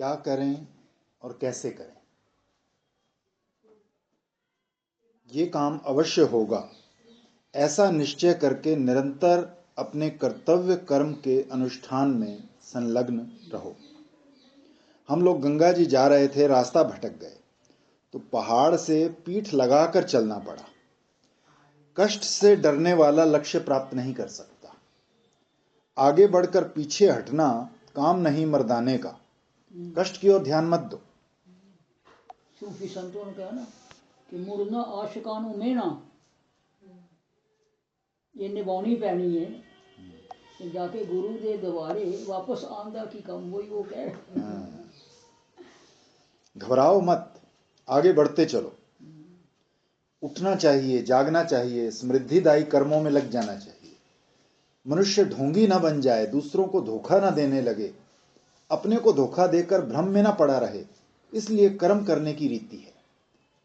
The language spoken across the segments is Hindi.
क्या करें और कैसे करें। ये काम अवश्य होगा, ऐसा निश्चय करके निरंतर अपने कर्तव्य कर्म के अनुष्ठान में संलग्न रहो। हम लोग गंगा जी जा रहे थे, रास्ता भटक गए तो पहाड़ से पीठ लगाकर चलना पड़ा। कष्ट से डरने वाला लक्ष्य प्राप्त नहीं कर सकता। आगे बढ़कर पीछे हटना काम नहीं मर्दाने का। कष्ट की ओर ध्यान मत दो। सूफी संतों ने कहा ना कि मुड़ना आशिकानों में ना, ये निभानी पैनी है कि जाके गुरु दे द्वारे वापस आंदा की कम, वही वो कह। घबराओ मत, आगे बढ़ते चलो। उठना चाहिए, जागना चाहिए, समृद्धिदायी कर्मों में लग जाना चाहिए। मनुष्य ढोंगी न बन जाए, दूसरों को धोखा न देने लगे, अपने को धोखा देकर भ्रम में न पड़ा रहे, इसलिए कर्म करने की रीति है।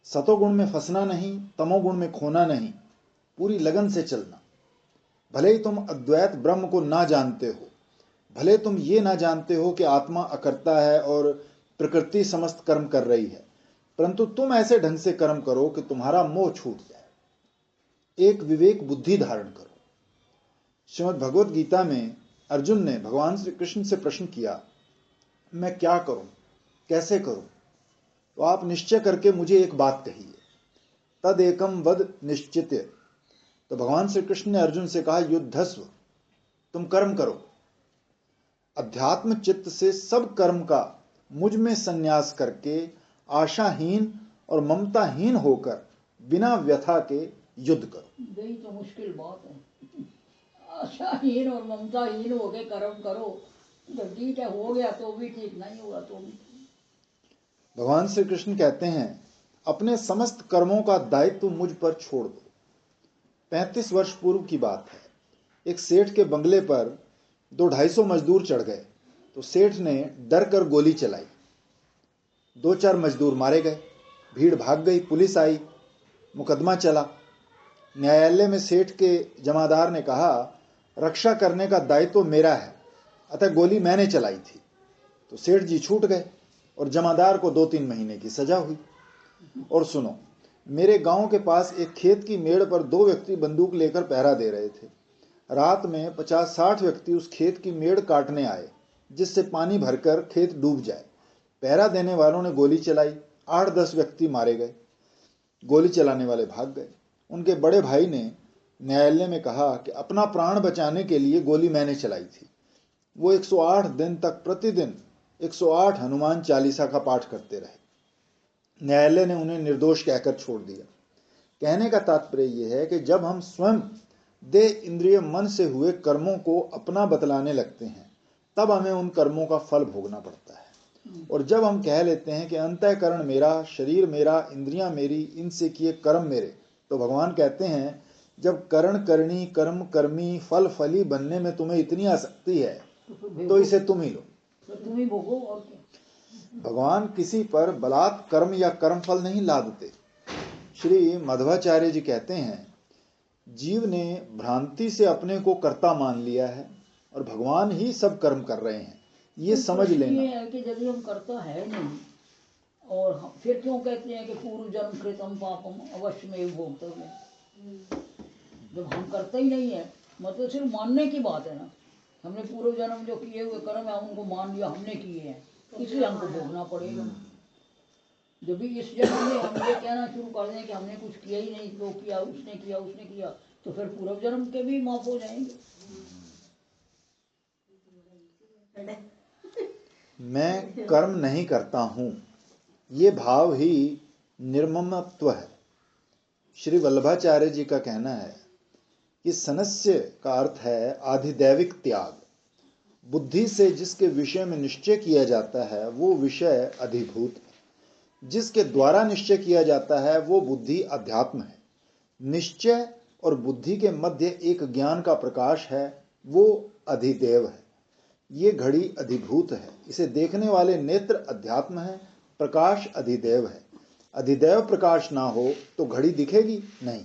सतोगुण में फंसना नहीं, तमोगुण में खोना नहीं, पूरी लगन से चलना। भले ही तुम अद्वैत ब्रह्म को ना जानते हो, भले तुम ये ना जानते हो कि आत्मा अकर्ता है और प्रकृति समस्त कर्म कर रही है, परंतु तुम ऐसे ढंग से कर्म करो कि तुम्हारा मोह छूट जाए। एक विवेक बुद्धि धारण करो। श्रीमद् भगवत गीता में अर्जुन ने भगवान श्री कृष्ण से प्रश्न किया, मैं क्या करूं, कैसे करूं? तो आप निश्चय करके मुझे एक बात कहिए, तद एकम वद निश्चित्य। तो भगवान श्री कृष्ण ने अर्जुन से कहा, युद्धस्व, तुम कर्म करो। अध्यात्म चित्त से सब कर्म का मुझ में संन्यास करके आशाहीन और ममताहीन होकर बिना व्यथा के युद्ध करो। यही तो मुश्किल बात है। आशाहीन और ममताहीन हो के कर्म करो, जब ठीक है हो गया तो भी ठीक, नहीं हुआ तो भी। भगवान श्री कृष्ण कहते हैं, अपने समस्त कर्मों का दायित्व मुझ पर छोड़ दो। 35 वर्ष पूर्व की बात है। एक सेठ के बंगले पर 200-250 मजदूर चढ़ गए तो सेठ ने डर कर गोली चलाई। 2-4 मजदूर मारे गए, भीड़ भाग गई, पुलिस आई, मुकदमा चला। न्यायालय में सेठ के जमादार ने कहा, रक्षा करने का दायित्व मेरा है, अतः गोली मैंने चलाई थी। तो सेठ जी छूट गए और जमादार को 2-3 महीने की सजा हुई। और सुनो, मेरे गांव के पास एक खेत की मेड़ पर 2 व्यक्ति बंदूक लेकर पहरा दे रहे थे। रात में 50-60 व्यक्ति उस खेत की मेड़ काटने आए, जिससे पानी भरकर खेत डूब जाए। पहरा देने वालों ने गोली चलाई, 8-10 व्यक्ति मारे गए। गोली चलाने वाले भाग गए। उनके बड़े भाई ने न्यायालय में कहा कि अपना प्राण बचाने के लिए गोली मैंने चलाई थी। वो 108 दिन तक प्रतिदिन 108 हनुमान चालीसा का पाठ करते रहे। न्यायालय ने उन्हें निर्दोष कहकर छोड़ दिया। कहने का तात्पर्य यह है कि जब हम स्वयं देह इंद्रिय मन से हुए कर्मों को अपना बतलाने लगते हैं, तब हमें उन कर्मों का फल भोगना पड़ता है। और जब हम कह लेते हैं कि अंतःकरण मेरा, शरीर मेरा, इंद्रियां मेरी, इनसे किए कर्म मेरे, तो भगवान कहते हैं, जब करण करणी, कर्म कर्मी, फल फली बनने में तुम्हें इतनी आसक्ति है तो इसे तुम ही लो, तुम ही भोगो और क्या। भगवान किसी पर बलात् कर्म या कर्म फल नहीं लादते। श्री मध्वाचार्य जी कहते हैं, जीव ने भ्रांति से अपने को कर्ता मान लिया है और भगवान ही सब कर्म कर रहे हैं, ये समझ लेना। ये है कि यदि हम करता है नहीं, और फिर क्यों कहते हैं कि पूर्व जन्म कृतम पापम अवश्य में भोगतव्य। जब हम करते ही नहीं है, मतलब सिर्फ मानने की बात है ना। हमने पूर्व जन्म जो किए हुए कर्म है उनको मान लिया हमने किए हैं, इसलिए हमको भोगना पड़ेगा। जब भी इस जन्म में हम ये कहना शुरू कर दें कि हमने कुछ किया ही नहीं, तो किया, उसने किया, उसने किया, तो फिर पूर्व जन्म के भी माफ हो जाएंगे। मैं कर्म नहीं करता हूं, ये भाव ही निर्ममत्व है। श्री वल्लभाचार्य जी का कहना है कि सनस्य का अर्थ है आधिदैविक त्याग। बुद्धि से जिसके विषय में निश्चय किया जाता है वो विषय अधिभूत है, जिसके द्वारा निश्चय किया जाता है वो बुद्धि अध्यात्म है। निश्चय और बुद्धि के मध्य एक ज्ञान का प्रकाश है, वो अधिदेव है। ये घड़ी अधिभूत है, इसे देखने वाले नेत्र अध्यात्म है, प्रकाश अधिदेव है। अधिदेव प्रकाश ना हो तो घड़ी दिखेगी नहीं।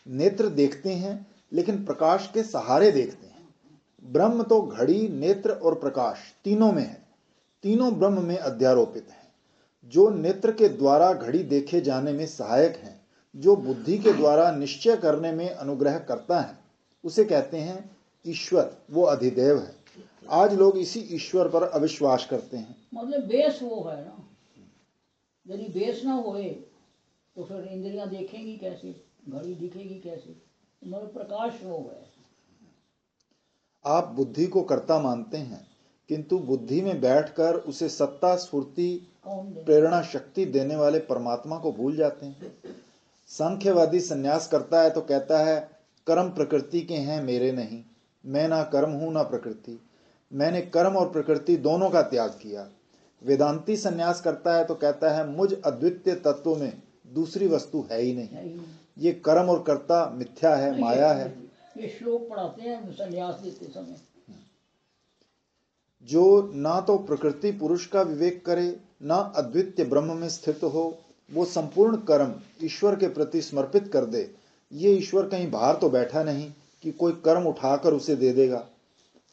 नेत्र देखते हैं लेकिन प्रकाश के सहारे देखते हैं। ब्रह्म तो घड़ी, नेत्र और प्रकाश तीनों में है। तीनों ब्रह्म में अध्यारोपित हैं। जो नेत्र के द्वारा घड़ी देखे जाने में सहायक हैं, जो बुद्धि के द्वारा निश्चय करने में अनुग्रह करता है, उसे कहते हैं ईश्वर, वो अधिदेव है। आज लोग इसी ईश्वर पर अविश्वास करते हैं। मतलब बेस वो है ना, यदि बेस ना होए तो फिर इंद्रियां देखेंगी कैसे, घड़ी दिखेगी कैसे, मतलब प्रकाश वो है। आप बुद्धि को कर्ता मानते हैं, किंतु बुद्धि में बैठकर उसे सत्ता, स्फूर्ति, कौन दे? प्रेरणा शक्ति देने वाले परमात्मा को भूल जाते हैं। सांख्यवादी संन्यास करता है तो कहता है कर्म प्रकृति के हैं, मेरे नहीं। मैं ना कर्म हूं ना प्रकृति, मैंने कर्म और प्रकृति दोनों का त्याग किया। वेदांती संन्यास करता है तो कहता है मुझ अद्वितीय तत्व में दूसरी वस्तु है ही नहीं। ये कर्म और कर्ता मिथ्या है, माया है। ये श्लोक पढ़ाते हैं संन्यास देते समय। जो ना तो प्रकृति पुरुष का विवेक करे, ना अद्वितीय ब्रह्म में स्थित हो, वो संपूर्ण कर्म ईश्वर के प्रति समर्पित कर दे। ये ईश्वर कहीं बाहर तो बैठा नहीं कि कोई कर्म उठाकर उसे दे देगा।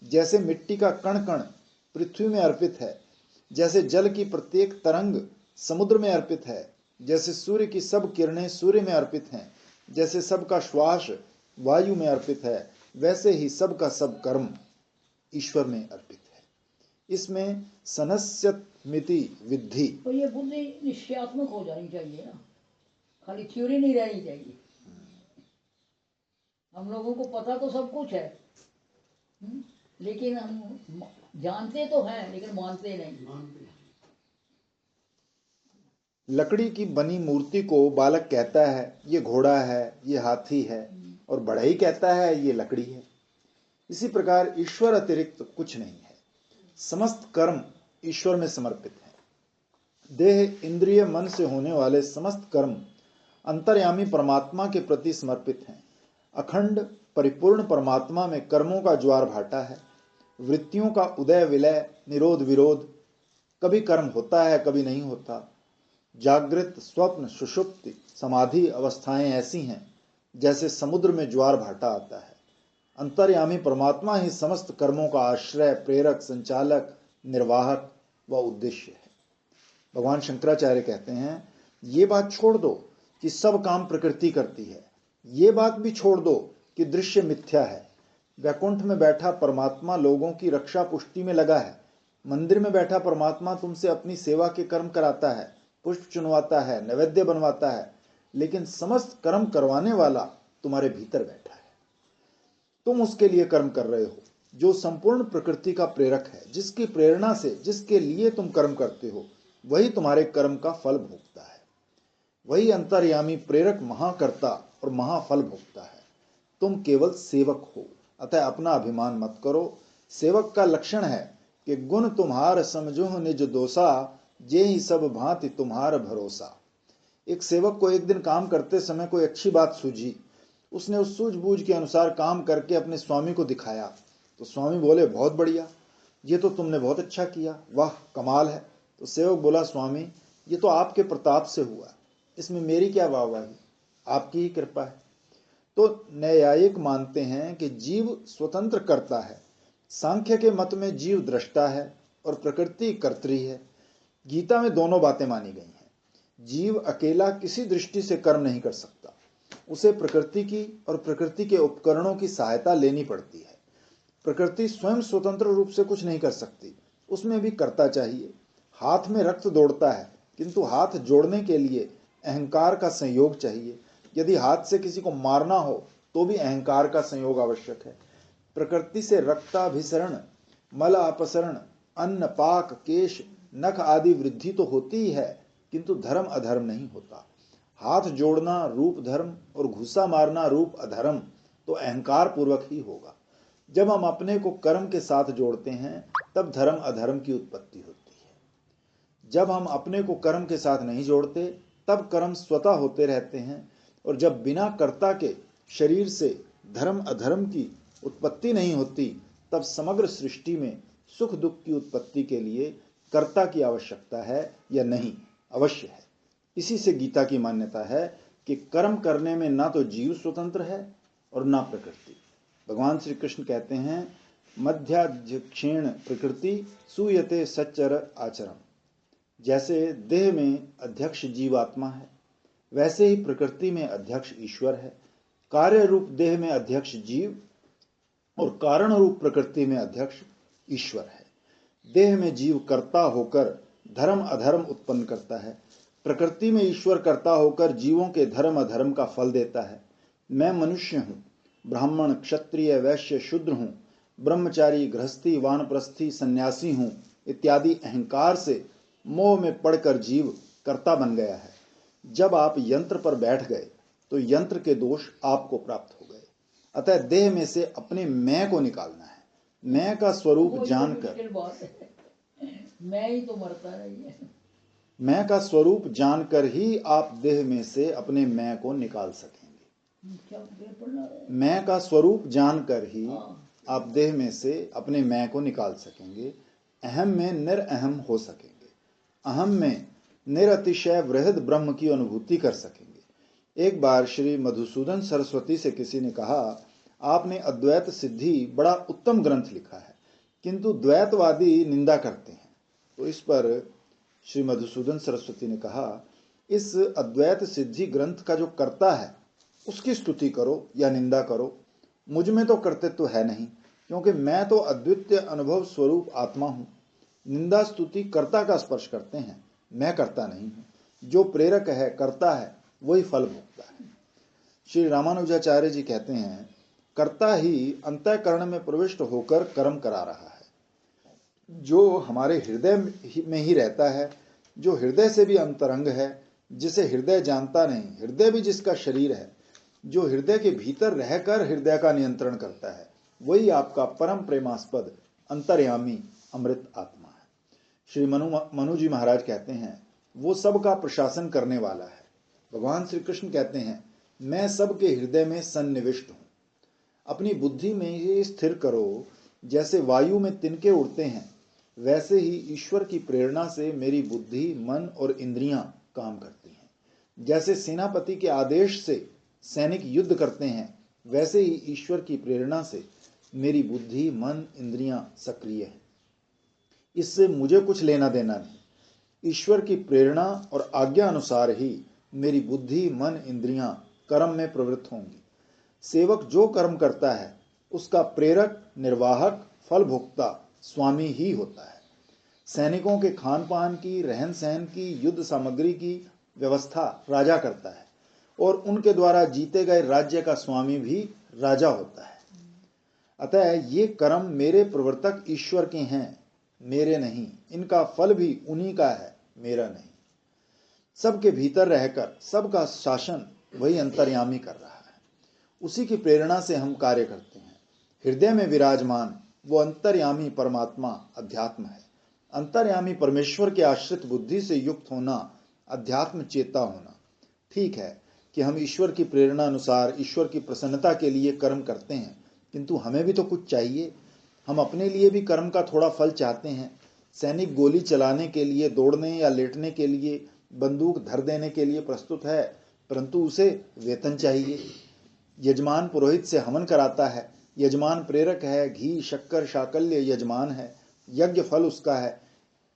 जैसे मिट्टी का कण कण पृथ्वी में अर्पित है, जैसे जल की प्रत्येक तरंग समुद्र में अर्पित है, जैसे सूर्य की सब किरणें सूर्य में अर्पित हैं, जैसे सबका श्वास वायु में अर्पित है, वैसे ही सबका सब कर्म ईश्वर में अर्पित है। इसमें सनस्यमिति विद्धि। तो ये बुद्धि निश्चयात्मक हो जानी चाहिए ना, खाली थ्योरी नहीं रहनी चाहिए। हम लोगों को पता तो सब कुछ है, लेकिन हम जानते तो हैं लेकिन मानते नहीं। लकड़ी की बनी मूर्ति को बालक कहता है ये घोड़ा है, ये हाथी है, और बढ़ई कहता है ये लकड़ी है। इसी प्रकार ईश्वर अतिरिक्त कुछ नहीं है। समस्त कर्म ईश्वर में समर्पित है। देह, इंद्रिय, मन से होने वाले समस्त कर्म अंतर्यामी परमात्मा के प्रति समर्पित हैं। अखंड परिपूर्ण परमात्मा में कर्मों का ज्वार भाटा है। वृत्तियों का उदय विलय, निरोध विरोध, कभी कर्म होता है कभी नहीं होता। जागृत, स्वप्न, सुषुप्ति, समाधि अवस्थाएं ऐसी हैं जैसे समुद्र में ज्वार भाटा आता है। अंतर्यामी परमात्मा ही समस्त कर्मों का आश्रय, प्रेरक, संचालक, निर्वाहक व उद्देश्य है। भगवान शंकराचार्य कहते हैं ये बात छोड़ दो कि सब काम प्रकृति करती है, ये बात भी छोड़ दो कि दृश्य मिथ्या है। वैकुंठ में बैठा परमात्मा लोगों की रक्षा पुष्टि में लगा है। मंदिर में बैठा परमात्मा तुमसे अपनी सेवा के कर्म कराता है, पुष्प चुनवाता है, नैवेद्य बनवाता है, लेकिन समस्त कर्म करवाने वाला तुम्हारे भीतर बैठा है। तुम उसके लिए कर्म कर रहे हो जो संपूर्ण प्रकृति का प्रेरक है, जिसकी प्रेरणा से, जिसके लिए तुम कर्म करते हो, वही तुम्हारे कर्म का फल भोगता है। वही अंतर्यामी प्रेरक महाकर्ता और महाफल भोगता है। तुम केवल सेवक हो, अतः अपना अभिमान मत करो। सेवक का लक्षण है कि गुण तुम्हार समझो निज दोषा, जे ही सब भांति तुम्हार भरोसा। एक सेवक को एक दिन काम करते समय कोई अच्छी बात सूझी, उसने उस सूझबूझ के अनुसार काम करके अपने स्वामी को दिखाया, तो स्वामी बोले बहुत बढ़िया, ये तो तुमने बहुत अच्छा किया, वाह कमाल है। तो सेवक बोला स्वामी ये तो आपके प्रताप से हुआ, इसमें मेरी क्या वाहवाही, आपकी ही कृपा है। तो न्यायिक मानते हैं कि जीव स्वतंत्र करता है। सांख्य के मत में जीव दृष्टा है और प्रकृति कर्त्री है। गीता में दोनों बातें मानी गई हैं। जीव अकेला किसी दृष्टि से कर्म नहीं कर सकता, उसे प्रकृति की और प्रकृति के उपकरणों की सहायता लेनी पड़ती है। प्रकृति स्वयं स्वतंत्र रूप से कुछ नहीं कर सकती, उसमें भी कर्ता चाहिए। हाथ में रक्त दौड़ता है, किंतु हाथ जोड़ने के लिए अहंकार का संयोग चाहिए। यदि हाथ से किसी को मारना हो तो भी अहंकार का संयोग आवश्यक है। प्रकृति से रक्ताभिसरण, मल अपसरण, अन्न, पाक, केश, नख आदि वृद्धि तो होती ही है, किंतु धर्म अधर्म नहीं होता। हाथ जोड़ना रूप धर्म और घुसा मारना रूप अधर्म तो अहंकार पूर्वक ही होगा। जब हम अपने को कर्म के साथ जोड़ते हैं तब धर्म अधर्म की उत्पत्ति होती है। जब हम अपने को कर्म के साथ नहीं जोड़ते तब कर्म स्वतः होते रहते हैं, और जब बिना कर्ता के शरीर से धर्म अधर्म की उत्पत्ति नहीं होती तब समग्र सृष्टि में सुख दुख की उत्पत्ति के लिए कर्ता की आवश्यकता है या नहीं, अवश्य है। इसी से गीता की मान्यता है कि कर्म करने में ना तो जीव स्वतंत्र है और ना प्रकृति। भगवान श्री कृष्ण कहते हैं मध्याध्यक्षेण प्रकृति सूयते सच्चर आचरम। जैसे देह में अध्यक्ष जीवात्मा है, वैसे ही प्रकृति में अध्यक्ष ईश्वर है। कार्य रूप देह में अध्यक्ष जीव और कारण रूप प्रकृति में अध्यक्ष ईश्वर है। देह में जीव कर्ता होकर धर्म अधर्म उत्पन्न करता है, प्रकृति में ईश्वर कर्ता होकर जीवों के धर्म अधर्म का फल देता है। मैं मनुष्य हूँ, ब्राह्मण क्षत्रिय वैश्य शूद्र हूँ, ब्रह्मचारी गृहस्थी वानप्रस्थी सन्यासी हूँ इत्यादि अहंकार से मोह में पड़कर जीव कर्ता बन गया है। जब आप यंत्र पर बैठ गए तो यंत्र के दोष आपको प्राप्त हो गए। अतः देह में से अपने मैं को निकालना है। मैं का स्वरूप जानकर, मैं ही तो मरता नहीं है। मैं का स्वरूप जानकर ही आप देह में से अपने मैं को निकाल सकेंगे। मैं का स्वरूप जानकर ही आप देह में से अपने मैं को निकाल सकेंगे। अहम में निरअहम हो सकेंगे। अहम में निरतिशय वृहद ब्रह्म की अनुभूति कर सकेंगे। एक बार श्री मधुसूदन सरस्वती से किसी ने कहा, आपने अद्वैत सिद्धि बड़ा उत्तम ग्रंथ लिखा है, किंतु द्वैतवादी निंदा करते हैं। तो इस पर श्री मधुसूदन सरस्वती ने कहा, इस अद्वैत सिद्धि ग्रंथ का जो कर्ता है उसकी स्तुति करो या निंदा करो, मुझ में तो कर्तृत्व है नहीं, क्योंकि मैं तो अद्वितीय अनुभव स्वरूप आत्मा हूँ। निंदा स्तुति कर्ता का स्पर्श करते हैं, मैं कर्ता नहीं हूँ। जो प्रेरक है कर्ता है, वही फल भोगता है। श्री रामानुजाचार्य जी कहते हैं, कर्ता ही अंतःकरण में प्रविष्ट होकर कर्म करा रहा है। जो हमारे हृदय में ही रहता है, जो हृदय से भी अंतरंग है, जिसे हृदय जानता नहीं, हृदय भी जिसका शरीर है, जो हृदय के भीतर रहकर हृदय का नियंत्रण करता है, वही आपका परम प्रेमास्पद अंतर्यामी अमृत आत्मा है। श्री मनु जी महाराज कहते हैं, वो सबका प्रशासन करने वाला है। भगवान श्री कृष्ण कहते हैं, मैं सबके हृदय में सन्निविष्ट हूँ। अपनी बुद्धि में ये स्थिर करो, जैसे वायु में तिनके उड़ते हैं, वैसे ही ईश्वर की प्रेरणा से मेरी बुद्धि मन और इंद्रियां काम करती हैं। जैसे सेनापति के आदेश से सैनिक युद्ध करते हैं, वैसे ही ईश्वर की प्रेरणा से मेरी बुद्धि मन इंद्रियां सक्रिय हैं। इससे मुझे कुछ लेना देना नहीं। ईश्वर की प्रेरणा और आज्ञा अनुसार ही मेरी बुद्धि मन इंद्रियां कर्म में प्रवृत्त होंगी। सेवक जो कर्म करता है उसका प्रेरक निर्वाहक फल भोक्ता स्वामी ही होता है। सैनिकों के खान पान की, रहन सहन की, युद्ध सामग्री की व्यवस्था राजा करता है और उनके द्वारा जीते गए राज्य का स्वामी भी राजा होता है। अतः ये कर्म मेरे प्रवर्तक ईश्वर के हैं, मेरे नहीं। इनका फल भी उन्हीं का है, मेरा नहीं। सबके भीतर रहकर सबका शासन वही अंतर्यामी कर रहा है। उसी की प्रेरणा से हम कार्य करते हैं। हृदय में विराजमान वो अंतर्यामी परमात्मा अध्यात्म है। अंतर्यामी परमेश्वर के आश्रित बुद्धि से युक्त होना अध्यात्म चेता होना। ठीक है कि हम ईश्वर की प्रेरणा अनुसार ईश्वर की प्रसन्नता के लिए कर्म करते हैं, किंतु हमें भी तो कुछ चाहिए। हम अपने लिए भी कर्म का थोड़ा फल चाहते हैं। सैनिक गोली चलाने के लिए, दौड़ने या लेटने के लिए, बंदूक धर देने के लिए प्रस्तुत है, परंतु उसे वेतन चाहिए। यजमान पुरोहित से हवन कराता है, यजमान प्रेरक है, घी शक्कर शाकल्य यजमान है, यज्ञ फल उसका है,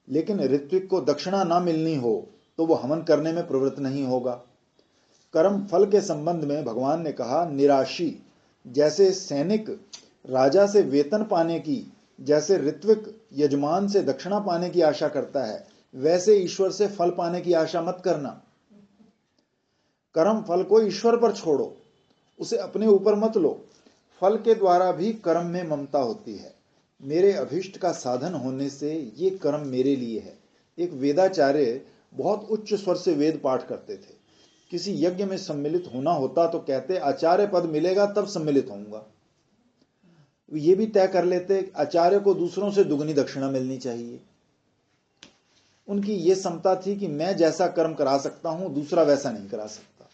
लेकिन ऋत्विक को दक्षिणा ना मिलनी हो तो वो हवन करने में प्रवृत्त नहीं होगा। कर्म फल के संबंध में भगवान ने कहा, निराशी। जैसे सैनिक राजा से वेतन पाने की, जैसे ऋत्विक यजमान से दक्षिणा पाने की आशा करता है, वैसे ईश्वर से फल पाने की आशा मत करना। कर्म फल को ईश्वर पर छोड़ो, उसे अपने ऊपर मत लो। फल के द्वारा भी कर्म में ममता होती है। मेरे अभिष्ट का साधन होने से ये कर्म मेरे लिए है। एक वेदाचार्य बहुत उच्च स्वर से वेद पाठ करते थे। किसी यज्ञ में सम्मिलित होना होता तो कहते, आचार्य पद मिलेगा तब सम्मिलित होऊंगा। ये भी तय कर लेते, आचार्य को दूसरों से दुगनी दक्षिणा मिलनी चाहिए। उनकी ये समता थी कि मैं जैसा कर्म करा सकता हूं, दूसरा वैसा नहीं करा सकता।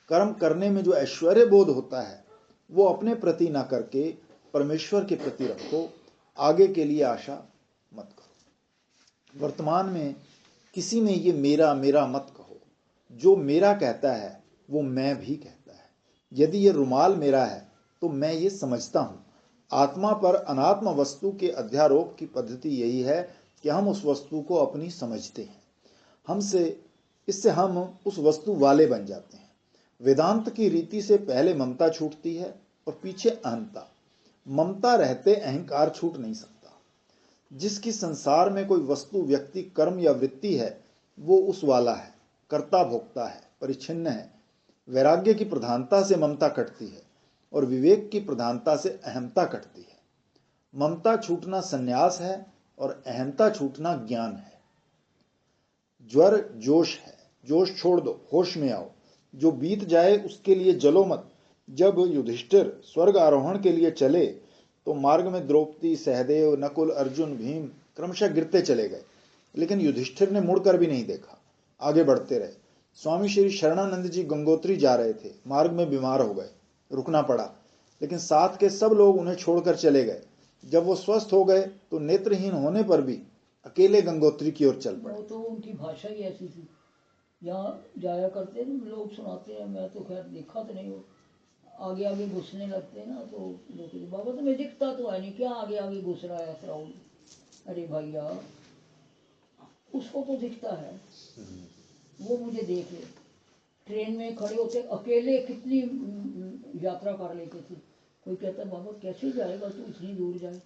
कर्म करने में जो ऐश्वर्य बोध होता है वो अपने प्रति ना करके परमेश्वर के प्रति रखो। आगे के लिए आशा मत करो। वर्तमान में किसी में ये मेरा मेरा मत कहो। जो मेरा कहता है वो मैं भी कहता है। यदि ये रुमाल मेरा है तो मैं ये समझता हूं, आत्मा पर अनात्म वस्तु के अध्यारोप की पद्धति यही है कि हम उस वस्तु को अपनी समझते हैं, इससे हम उस वस्तु वाले बन जाते हैं। वेदांत की रीति से पहले ममता छूटती है और पीछे अहंता। ममता रहते अहंकार छूट नहीं सकता। जिसकी संसार में कोई वस्तु, व्यक्ति, कर्म या वृत्ति है वो उस वाला है, कर्ता भोक्ता है, परिच्छिन्न है। वैराग्य की प्रधानता से ममता कटती है और विवेक की प्रधानता से अहमता कटती है। ममता छूटना संन्यास है और अहमता छूटना ज्ञान है। ज्वर जोश है, जोश छोड़ दो, होश में आओ। जो बीत जाए उसके लिए जलो मत। जब युधिष्ठिर स्वर्ग आरोहण के लिए चले तो मार्ग में द्रौपदी, सहदेव, नकुल, अर्जुन, भीम क्रमशः गिरते चले गए, लेकिन युधिष्ठिर ने मुड़कर भी नहीं देखा, आगे बढ़ते रहे। स्वामी श्री शरणानंद जी गंगोत्री जा रहे थे, मार्ग में बीमार हो गए, रुकना पड़ा, लेकिन साथ के सब लोग उन्हें छोड़कर चले गए। जब वो स्वस्थ हो गए तो नेत्रहीन होने पर भी अकेले गंगोत्री की ओर चल पड़े। वो तो उनकी भाषा ही ऐसी थी, यहाँ जाया करते हैं लोग, सुनाते हैं, मैं तो खैर देखा तो नहीं, हो आगे आगे घुसने लगते हैं ना, तो लोग बाबा तुम्हें दिखता तो है नहीं, क्या आगे आगे घुस रहा है क्राउड। अरे भैया उसको तो दिखता है, वो मुझे देख ले। ट्रेन में खड़े होते अकेले कितनी यात्रा कर लेते थे। कोई कहता बाबा कैसे जाएगा तू इतनी दूर जाए।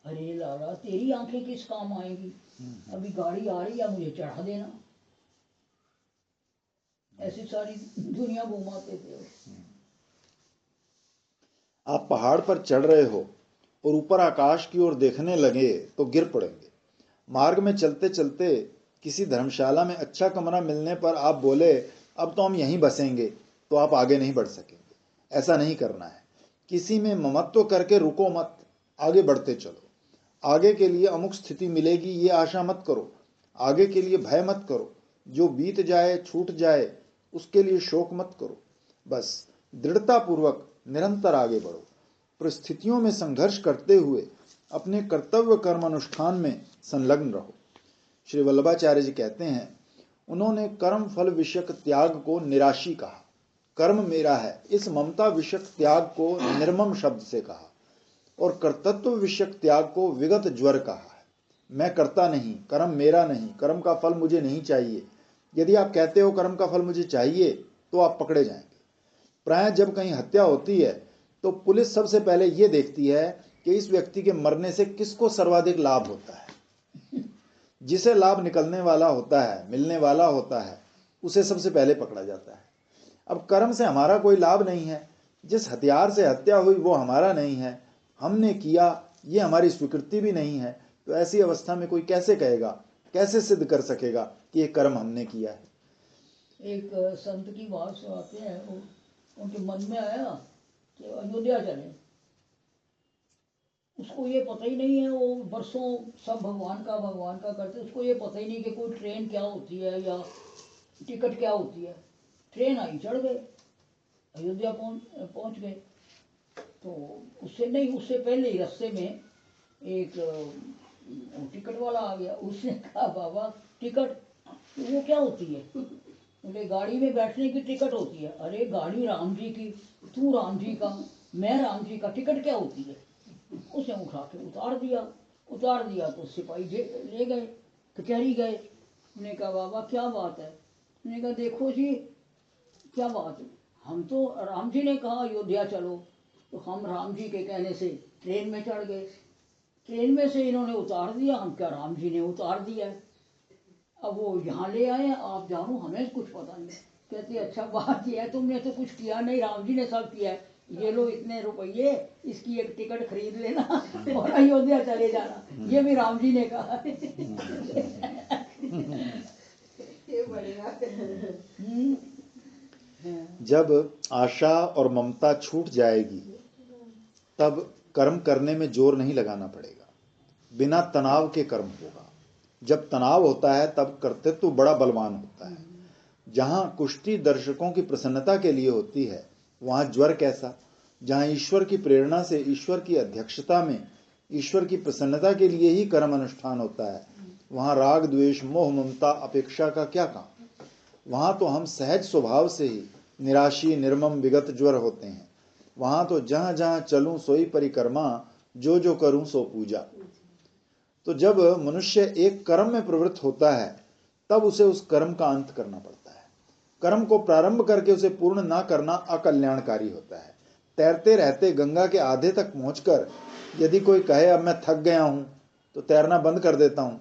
अरे लाला तेरी आंखें किस काम आएंगी, अभी गाड़ी आ रही है, मुझे चढ़ा देना। ऐसी सारी दुनिया घुमाते थे। आप पहाड़ पर चढ़ रहे हो और ऊपर आकाश की ओर देखने लगे तो गिर पड़ेंगे। मार्ग में चलते चलते किसी धर्मशाला में अच्छा कमरा मिलने पर आप बोले अब तो हम यहीं बसेंगे, तो आप आगे नहीं बढ़ सकेंगे। ऐसा नहीं करना है। किसी में ममत्व करके रुको मत, आगे बढ़ते चलो। आगे के लिए अमुक स्थिति मिलेगी ये आशा मत करो, आगे के लिए भय मत करो। जो बीत जाए, छूट जाए, उसके लिए शोक मत करो। बस दृढ़तापूर्वक निरंतर आगे बढ़ो। परिस्थितियों में संघर्ष करते हुए अपने कर्तव्य कर्म अनुष्ठान में संलग्न रहो। श्री वल्लभाचार्य जी कहते हैं, उन्होंने कर्म फल विषयक त्याग को निराशी कहा, कर्म मेरा है, इस ममता विषयक त्याग को निर्मम शब्द से कहा, और कर्तृत्व विषयक त्याग को विगत ज्वर कहा है। मैं करता नहीं, कर्म मेरा नहीं, कर्म का फल मुझे नहीं चाहिए। यदि आप कहते हो कर्म का फल मुझे चाहिए तो आप पकड़े जाएंगे। प्रायः जब कहीं हत्या होती है तो पुलिस सबसे पहले यह देखती है कि इस व्यक्ति के मरने से किसको सर्वाधिक लाभ होता है। जिसे लाभ निकलने वाला होता है, मिलने वाला होता है, उसे सबसे पहले पकड़ा जाता है। अब कर्म से हमारा कोई लाभ नहीं है, जिस हथियार से हत्या हुई वो हमारा नहीं है, हमने किया ये हमारी स्वीकृति भी नहीं है, तो ऐसी अवस्था में कोई कैसे कहेगा, कैसे सिद्ध कर सकेगा कि ये कर्म हमने किया है। एक संत की बात सुनाते हैं, वो उनके मन में आया कि अयोध्या चले। उसको ये पता ही नहीं है, वो बरसों सब भगवान का करते, उसको ये पता ही नहीं कि कोई ट्रेन क्या होती है या टिकट क्या होती है। ट्रेन आई, चढ़ गए, अयोध्या पहुंच गए। तो उससे पहले ही रास्ते में एक टिकट वाला आ गया। उसने कहा बाबा टिकट वो क्या होती है? बोले गाड़ी में बैठने की टिकट होती है। अरे गाड़ी राम जी की, तू राम जी का, मैं राम जी का, टिकट क्या होती है? उसे उठा के उतार दिया तो सिपाही ले गए, कचहरी गए। उन्होंने कहा बाबा क्या बात है? उन्होंने कहा देखो जी क्या बात है, हम तो राम जी ने कहा अयोध्या चलो, तो हम राम जी के कहने से ट्रेन में चढ़ गए। ट्रेन में से इन्होंने उतार दिया, हम क्या राम जी ने उतार दिया है। अब वो यहाँ ले आए, आप जानो हमें कुछ पता नहीं। कहते अच्छा बात यह है तुमने तो कुछ किया नहीं, राम जी ने सब किया है। ये लो इतने रुपये, इसकी एक टिकट खरीद लेना और अयोध्या चले जाना, ये भी राम जी ने कहा। ये बढ़िया। जब आशा और ममता छूट जाएगी तब कर्म करने में जोर नहीं लगाना पड़ेगा, बिना तनाव के कर्म होगा। जब तनाव होता है तब कर्तृत्व बड़ा बलवान होता है। जहां कुश्ती दर्शकों की प्रसन्नता के लिए होती है वहां ज्वर कैसा। जहां ईश्वर की प्रेरणा से, ईश्वर की अध्यक्षता में, ईश्वर की प्रसन्नता के लिए ही कर्म अनुष्ठान होता है, वहां राग द्वेष मोह ममता अपेक्षा का क्या काम। वहां तो हम सहज स्वभाव से ही निराशी निर्मम विगत ज्वर होते हैं। वहां तो जहां जहां चलूं सोई परिक्रमा, जो जो करूं सो पूजा। तो जब मनुष्य एक कर्म में प्रवृत्त होता है तब उसे उस कर्म का अंत करना पड़ता है। कर्म को प्रारंभ करके उसे पूर्ण ना करना अकल्याणकारी होता है। तैरते रहते गंगा के आधे तक पहुंचकर यदि कोई कहे अब मैं थक गया हूं तो तैरना बंद कर देता हूं,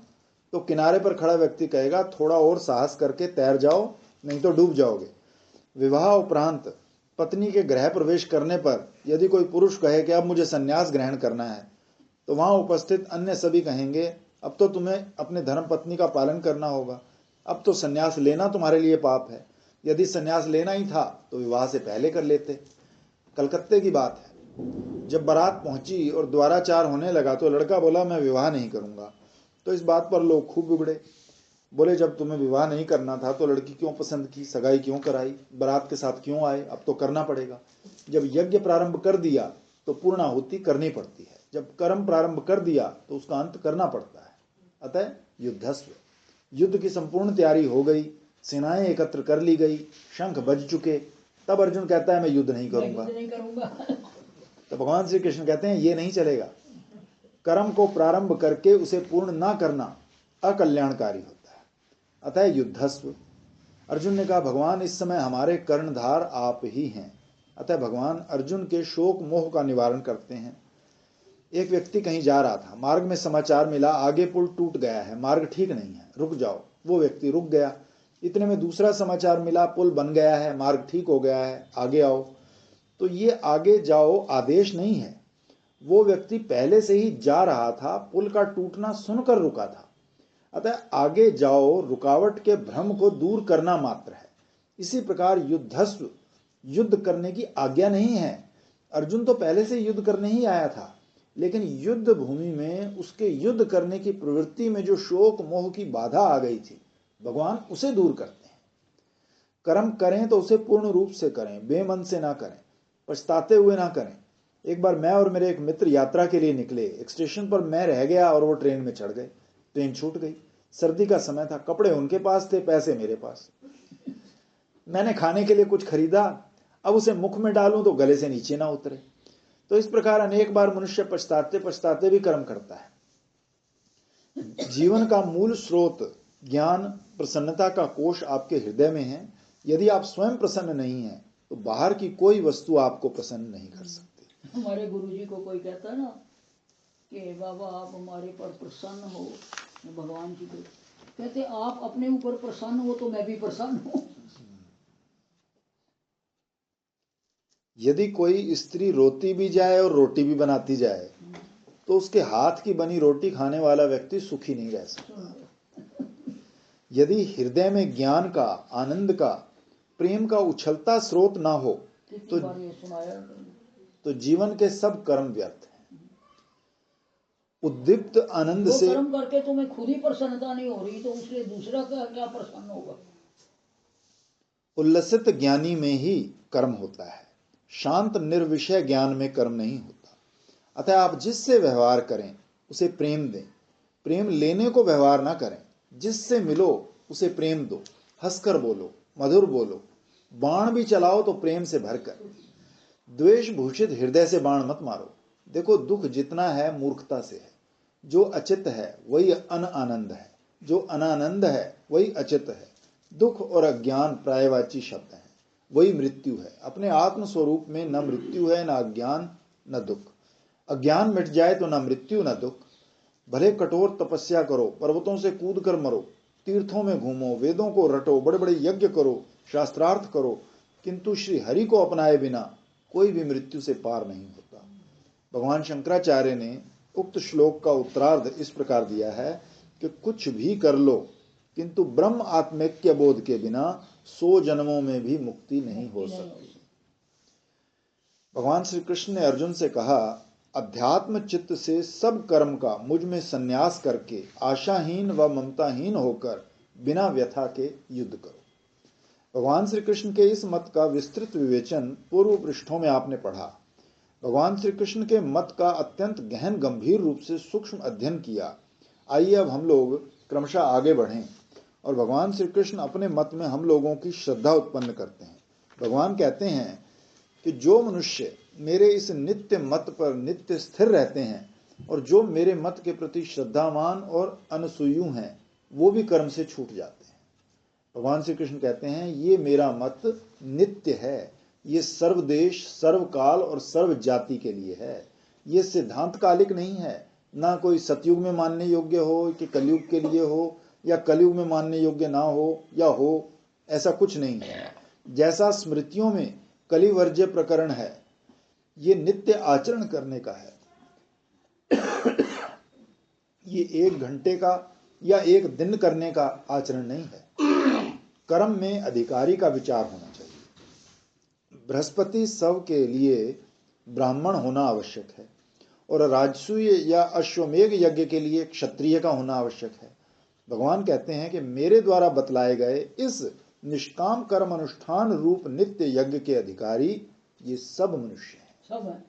तो किनारे पर खड़ा व्यक्ति कहेगा थोड़ा और साहस करके तैर जाओ, नहीं तो डूब जाओगे। विवाह उपरांत पत्नी के गृह प्रवेश करने पर यदि कोई पुरुष कहे कि अब मुझे संन्यास ग्रहण करना है, तो वहां उपस्थित अन्य सभी कहेंगे अब तो तुम्हें अपने धर्म पत्नी का पालन करना होगा, अब तो संन्यास लेना तुम्हारे लिए पाप है। यदि संन्यास लेना ही था तो विवाह से पहले कर लेते। कलकत्ते की बात है, जब बारात पहुंची और द्वाराचार होने लगा तो लड़का बोला मैं विवाह नहीं करूंगा। तो इस बात पर लोग खूब बिगड़े, बोले जब तुम्हें विवाह नहीं करना था तो लड़की क्यों पसंद की, सगाई क्यों कराई, बारात के साथ क्यों आए, अब तो करना पड़ेगा। जब यज्ञ प्रारंभ कर दिया तो पूर्णाहुति करनी पड़ती है, जब कर्म प्रारंभ कर दिया तो उसका अंत करना पड़ता है। अतः युद्धस्व, युद्ध की संपूर्ण तैयारी हो गई, सेनाएं एकत्र कर ली गई, शंख बज चुके, तब अर्जुन कहता है मैं युद्ध नहीं करूंगा। तो भगवान श्री कृष्ण कहते हैं ये नहीं चलेगा। कर्म को प्रारंभ करके उसे पूर्ण ना करना अकल्याणकारी होता है। अतः युद्धस्व। अर्जुन ने कहा भगवान इस समय हमारे कर्णधार आप ही हैं। अतः भगवान अर्जुन के शोक मोह का निवारण करते हैं। एक व्यक्ति कहीं जा रहा था, मार्ग में समाचार मिला आगे पुल टूट गया है, मार्ग ठीक नहीं है, रुक जाओ। वो व्यक्ति रुक गया। इतने में दूसरा समाचार मिला पुल बन गया है, मार्ग ठीक हो गया है, आगे आओ। तो ये आगे जाओ आदेश नहीं है, वो व्यक्ति पहले से ही जा रहा था, पुल का टूटना सुनकर रुका था। अतः आगे जाओ रुकावट के भ्रम को दूर करना मात्र है। इसी प्रकार युद्धस्व, युद्ध करने की आज्ञा नहीं है। अर्जुन तो पहले से युद्ध करने ही आया था, लेकिन युद्ध भूमि में उसके युद्ध करने की प्रवृत्ति में जो शोक मोह की बाधा आ गई थी, भगवान उसे दूर करते हैं। कर्म करें तो उसे पूर्ण रूप से करें, बेमन से ना करें, पछताते हुए ना करें। एक बार मैं और मेरे एक मित्र यात्रा के लिए निकले, एक स्टेशन पर मैं रह गया और वो ट्रेन में चढ़ गए। ट्रेन छूट गई, सर्दी का समय था, कपड़े उनके पास थे, पैसे मेरे पास। मैंने खाने के लिए कुछ खरीदा, अब उसे मुख में डालूं तो गले से नीचे ना उतरे। तो इस प्रकार अनेक बार मनुष्य पछताते पछताते भी कर्म करता है। जीवन का मूल स्रोत ज्ञान प्रसन्नता का कोष आपके हृदय में है। यदि आप स्वयं प्रसन्न नहीं हैं तो बाहर की कोई वस्तु आपको प्रसन्न नहीं कर सकती। हमारे गुरुजी को कोई कहता ना कि बाबा आप हमारे पर प्रसन्न हो, भगवान जी को कहते आप अपने ऊपर प्रसन्न हो तो मैं भी प्रसन्न हूं। यदि कोई स्त्री रोती भी जाए और रोटी भी बनाती जाए तो उसके हाथ की बनी रोटी खाने वाला व्यक्ति सुखी नहीं रह सकता। यदि हृदय में ज्ञान का, आनंद का, प्रेम का उछलता स्रोत ना हो तो जीवन के सब कर्म व्यर्थ हैं। उद्दीप्त आनंद से कर्म करके तुम्हें खुद ही प्रसन्नता नहीं हो रही तो उससे दूसरा का क्या प्रसन्न होगा। उल्लसित ज्ञानी में ही कर्म होता है, शांत निर्विषय ज्ञान में कर्म नहीं होता। अतः आप जिससे व्यवहार करें उसे प्रेम दें, प्रेम लेने को व्यवहार ना करें। जिससे मिलो उसे प्रेम दो, हंसकर बोलो, मधुर बोलो, बाण भी चलाओ तो प्रेम से भरकर। द्वेष भूषित हृदय से बाण मत मारो। देखो दुख जितना है मूर्खता से है, जो अचित है वही अनानंद है, जो अनानंद है वही अचित है। दुख और अज्ञान प्रायवाची शब्द हैं, वही मृत्यु है। अपने आत्म स्वरूप में न मृत्यु है, न अज्ञान, न दुख। अज्ञान मिट जाए तो न मृत्यु न दुख। भले कठोर तपस्या करो, पर्वतों से कूद कर मरो, तीर्थों में घूमो, वेदों को रटो, बड़े बड़े यज्ञ करो, शास्त्रार्थ करो, किंतु श्री हरि को अपनाए बिना कोई भी मृत्यु से पार नहीं होता। भगवान शंकराचार्य ने उक्त श्लोक का उत्तरार्ध इस प्रकार दिया है कि कुछ भी कर लो किंतु ब्रह्म आत्मैक्य बोध के बिना 100 जन्मों में भी मुक्ति नहीं हो सकती। भगवान श्री कृष्ण ने अर्जुन से कहा अध्यात्म चित्त से सब कर्म का मुझ में संन्यास करके आशाहीन व ममताहीन होकर बिना व्यथा के युद्ध करो। भगवान श्री कृष्ण के इस मत का विस्तृत विवेचन पूर्व पृष्ठों में आपने पढ़ा। भगवान श्री कृष्ण के मत का अत्यंत गहन गंभीर रूप से सूक्ष्म अध्ययन किया। आइए अब हम लोग क्रमशः आगे बढ़ें और भगवान श्री कृष्ण अपने मत में हम लोगों की श्रद्धा उत्पन्न करते हैं। भगवान कहते हैं कि जो मनुष्य मेरे इस नित्य मत पर नित्य स्थिर रहते हैं, और जो मेरे मत के प्रति श्रद्धावान और अनसूयु हैं वो भी कर्म से छूट जाते हैं। भगवान श्री कृष्ण कहते हैं ये मेरा मत नित्य है, ये सर्वदेश सर्वकाल और सर्व जाति के लिए है। ये सिद्धांत कालिक नहीं है, ना कोई सतयुग में मानने योग्य हो कि कलयुग के लिए हो, या कलयुग में मानने योग्य ना हो या हो, ऐसा कुछ नहीं है। जैसा स्मृतियों में कलिवर्ज्य प्रकरण है, ये नित्य आचरण करने का है। ये 1 घंटे का या 1 दिन करने का आचरण नहीं है। कर्म में अधिकारी का विचार होना चाहिए। बृहस्पति सब के लिए ब्राह्मण होना आवश्यक है, और राजसूय या अश्वमेघ यज्ञ के लिए क्षत्रिय का होना आवश्यक है। भगवान कहते हैं कि मेरे द्वारा बतलाए गए इस निष्काम कर्म अनुष्ठान रूप नित्य यज्ञ के अधिकारी ये सब मनुष्य हैं, सब है।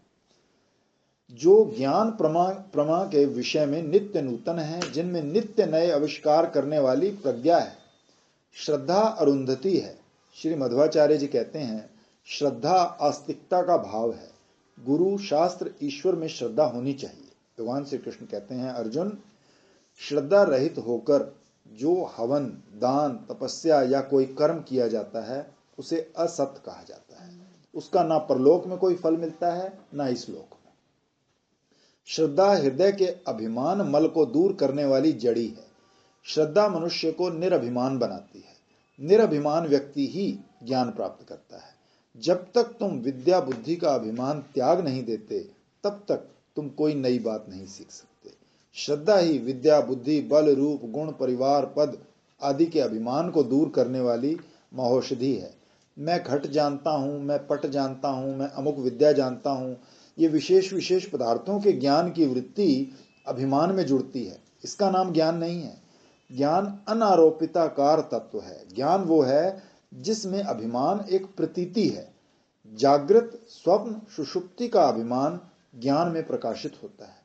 जो ज्ञान प्रमा के विषय में नित्य नूतन है, जिनमें नित्य नए आविष्कार करने वाली प्रज्ञा है। श्रद्धा अरुंधति है। श्री मध्वाचार्य जी कहते हैं श्रद्धा आस्तिकता का भाव है। गुरु शास्त्र ईश्वर में श्रद्धा होनी चाहिए। भगवान श्री कृष्ण कहते हैं अर्जुन, श्रद्धा रहित होकर जो हवन दान तपस्या या कोई कर्म किया जाता है उसे असत कहा जाता है। उसका ना परलोक में कोई फल मिलता है ना इस लोक में। श्रद्धा हृदय के अभिमान मल को दूर करने वाली जड़ी है। श्रद्धा मनुष्य को निरभिमान बनाती है। निरभिमान व्यक्ति ही ज्ञान प्राप्त करता है। जब तक तुम विद्या बुद्धि का अभिमान त्याग नहीं देते तब तक तुम कोई नई बात नहीं सीख सकते। श्रद्धा ही विद्या बुद्धि बल रूप गुण परिवार पद आदि के अभिमान को दूर करने वाली महौषधि है। मैं घट जानता हूं, मैं पट जानता हूं, मैं अमुक विद्या जानता हूं, ये विशेष विशेष पदार्थों के ज्ञान की वृत्ति अभिमान में जुड़ती है। इसका नाम ज्ञान नहीं है। ज्ञान अनारोपिताकार तत्व है। ज्ञान वो है जिसमें अभिमान एक प्रतीति है। जागृत स्वप्न सुषुप्ति का अभिमान ज्ञान में प्रकाशित होता है।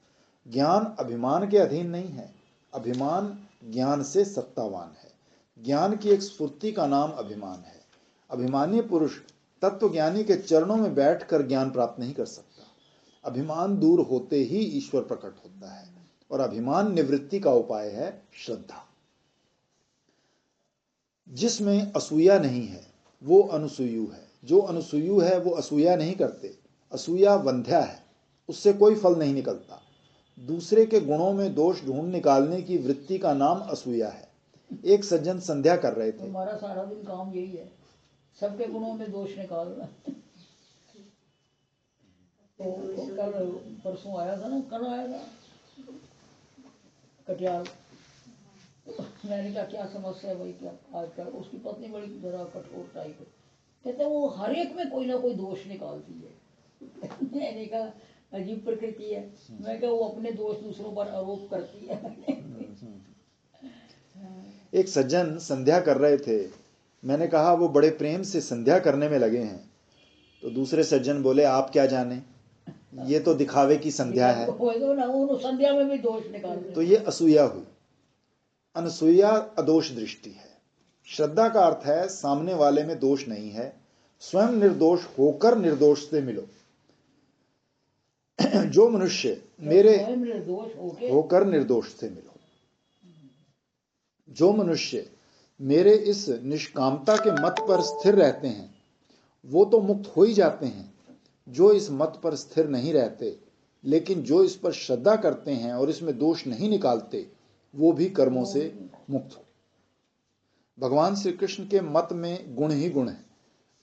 ज्ञान अभिमान के अधीन नहीं है। अभिमान ज्ञान से सत्तावान है। ज्ञान की एक स्फूर्ति का नाम अभिमान है। अभिमानी पुरुष तत्वज्ञानी के चरणों में बैठकर ज्ञान प्राप्त नहीं कर सकता। अभिमान दूर होते ही ईश्वर प्रकट होता है, और अभिमान निवृत्ति का उपाय है श्रद्धा। जिसमें असूया नहीं है वो अनुसूयु है। जो अनुसूयु है वो असूया नहीं करते। असूया वंध्या है, उससे कोई फल नहीं निकलता। दूसरे के गुणों में दोष ढूंढ निकालने की वृत्ति का नाम असूया है। एक सज्जन संध्या कर रहे थे। हमारा सारा दिन काम यही है, सबके गुणों में दोष निकालना। तो कल परसों आया था ना, कल आया था कटियार। मैंने कहा क्या समस्या है भाई, क्या आजकल? उसकी पत्नी बड़ी जरा कठोर टाइप है। कहते वो हर एक में कोई ना कोई दोष निकालती है। मैंने कहा अजीब प्रकृति है। मैं कहा वो अपने दोष दूसरों पर आरोप करती है। एक सज्जन संध्या कर रहे थे। मैंने कहा वो बड़े प्रेम से संध्या करने में लगे हैं। तो दूसरे सज्जन बोले आप क्या जाने, ये तो दिखावे की संध्या है। तो संध्या में भी दोष निकाल। तो ये असूया हुई। अनसूया अदोष दृष्टि है। श्रद्धा का अर्थ है सामने वाले में दोष नहीं है, स्वयं निर्दोष होकर निर्दोष से मिलो। जो मनुष्य मेरे होकर निर्दोष से मिलो। जो मनुष्य मेरे इस निष्कामता के मत पर स्थिर रहते हैं वो तो मुक्त हो ही जाते हैं। जो इस मत पर स्थिर नहीं रहते लेकिन जो इस पर श्रद्धा करते हैं और इसमें दोष नहीं निकालते वो भी कर्मों से मुक्त हो। भगवान श्री कृष्ण के मत में गुण ही गुण है।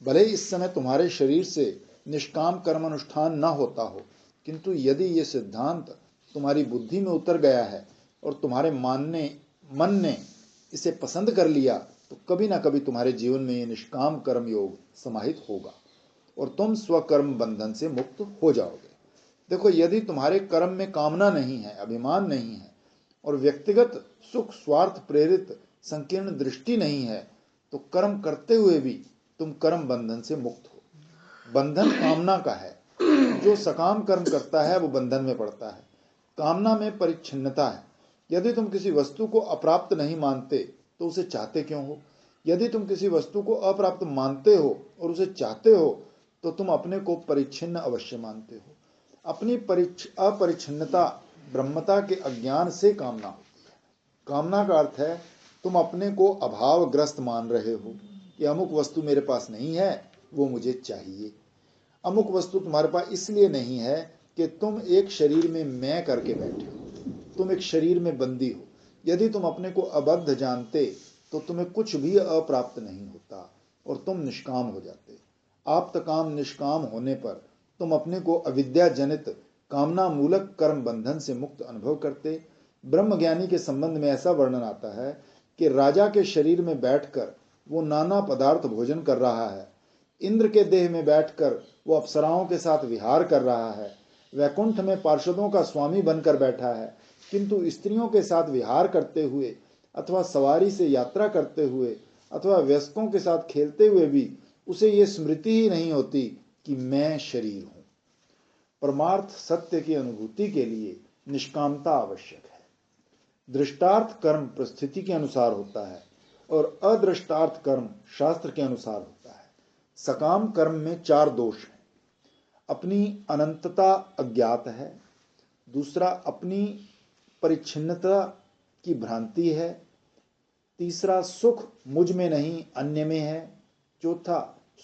भले इस समय तुम्हारे शरीर से निष्काम कर्म अनुष्ठान न होता हो, किंतु यदि ये सिद्धांत तुम्हारी बुद्धि में उतर गया है और तुम्हारे मन ने इसे पसंद कर लिया तो कभी ना कभी तुम्हारे जीवन में ये निष्काम कर्म योग समाहित होगा और तुम स्वकर्म बंधन से मुक्त हो जाओगे। देखो, यदि तुम्हारे कर्म में कामना नहीं है, अभिमान नहीं है और व्यक्तिगत सुख स्वार्थ प्रेरित संकीर्ण दृष्टि नहीं है तो कर्म करते हुए भी तुम कर्म बंधन से मुक्त हो। बंधन कामना का है। जो सकाम कर्म करता है वो बंधन में पड़ता है। कामना में परिच्छिन्नता है। यदि तुम किसी वस्तु को अप्राप्त नहीं मानते तो उसे चाहते क्यों हो? यदि तुम किसी वस्तु को अप्राप्त मानते हो और उसे चाहते हो तो तुम अपने को परिच्छिन्न अवश्य मानते हो। अपनी अपरिच्छिन्नता ब्रह्मता के अज्ञान से कामना होती है। कामना का अर्थ है तुम अपने को अभावग्रस्त मान रहे हो कि अमुक वस्तु मेरे पास नहीं है, वो मुझे चाहिए। अमुक वस्तु तुम्हारे पास इसलिए नहीं है कि तुम एक शरीर में मैं करके बैठे हो, तुम एक शरीर में बंदी हो। यदि तुम अपने को अबद्ध जानते तो तुम्हें कुछ भी अप्राप्त नहीं होता और तुम निष्काम हो जाते। आप्त काम निष्काम होने पर तुम अपने को अविद्या जनित कामना मूलक कर्म बंधन से मुक्त अनुभव करते। ब्रह्मज्ञानी के संबंध में ऐसा वर्णन आता है कि राजा के शरीर में बैठकर वो नाना पदार्थ भोजन कर रहा है, इंद्र के देह में बैठकर वो अप्सराओं के साथ विहार कर रहा है, वैकुंठ में पार्षदों का स्वामी बनकर बैठा है, किंतु स्त्रियों के साथ विहार करते हुए अथवा सवारी से यात्रा करते हुए अथवा वयस्कों के साथ खेलते हुए भी उसे ये स्मृति ही नहीं होती कि मैं शरीर हूं। परमार्थ सत्य की अनुभूति के लिए निष्कामता आवश्यक है। दृष्टार्थ कर्म परिस्थिति के अनुसार होता है और अदृष्टार्थ कर्म शास्त्र के अनुसार होता है। सकाम कर्म में 4 दोष हैं। अपनी अनंतता अज्ञात है, दूसरा अपनी परिच्छिन्नता की भ्रांति है, तीसरा सुख मुझ में नहीं अन्य में है, चौथा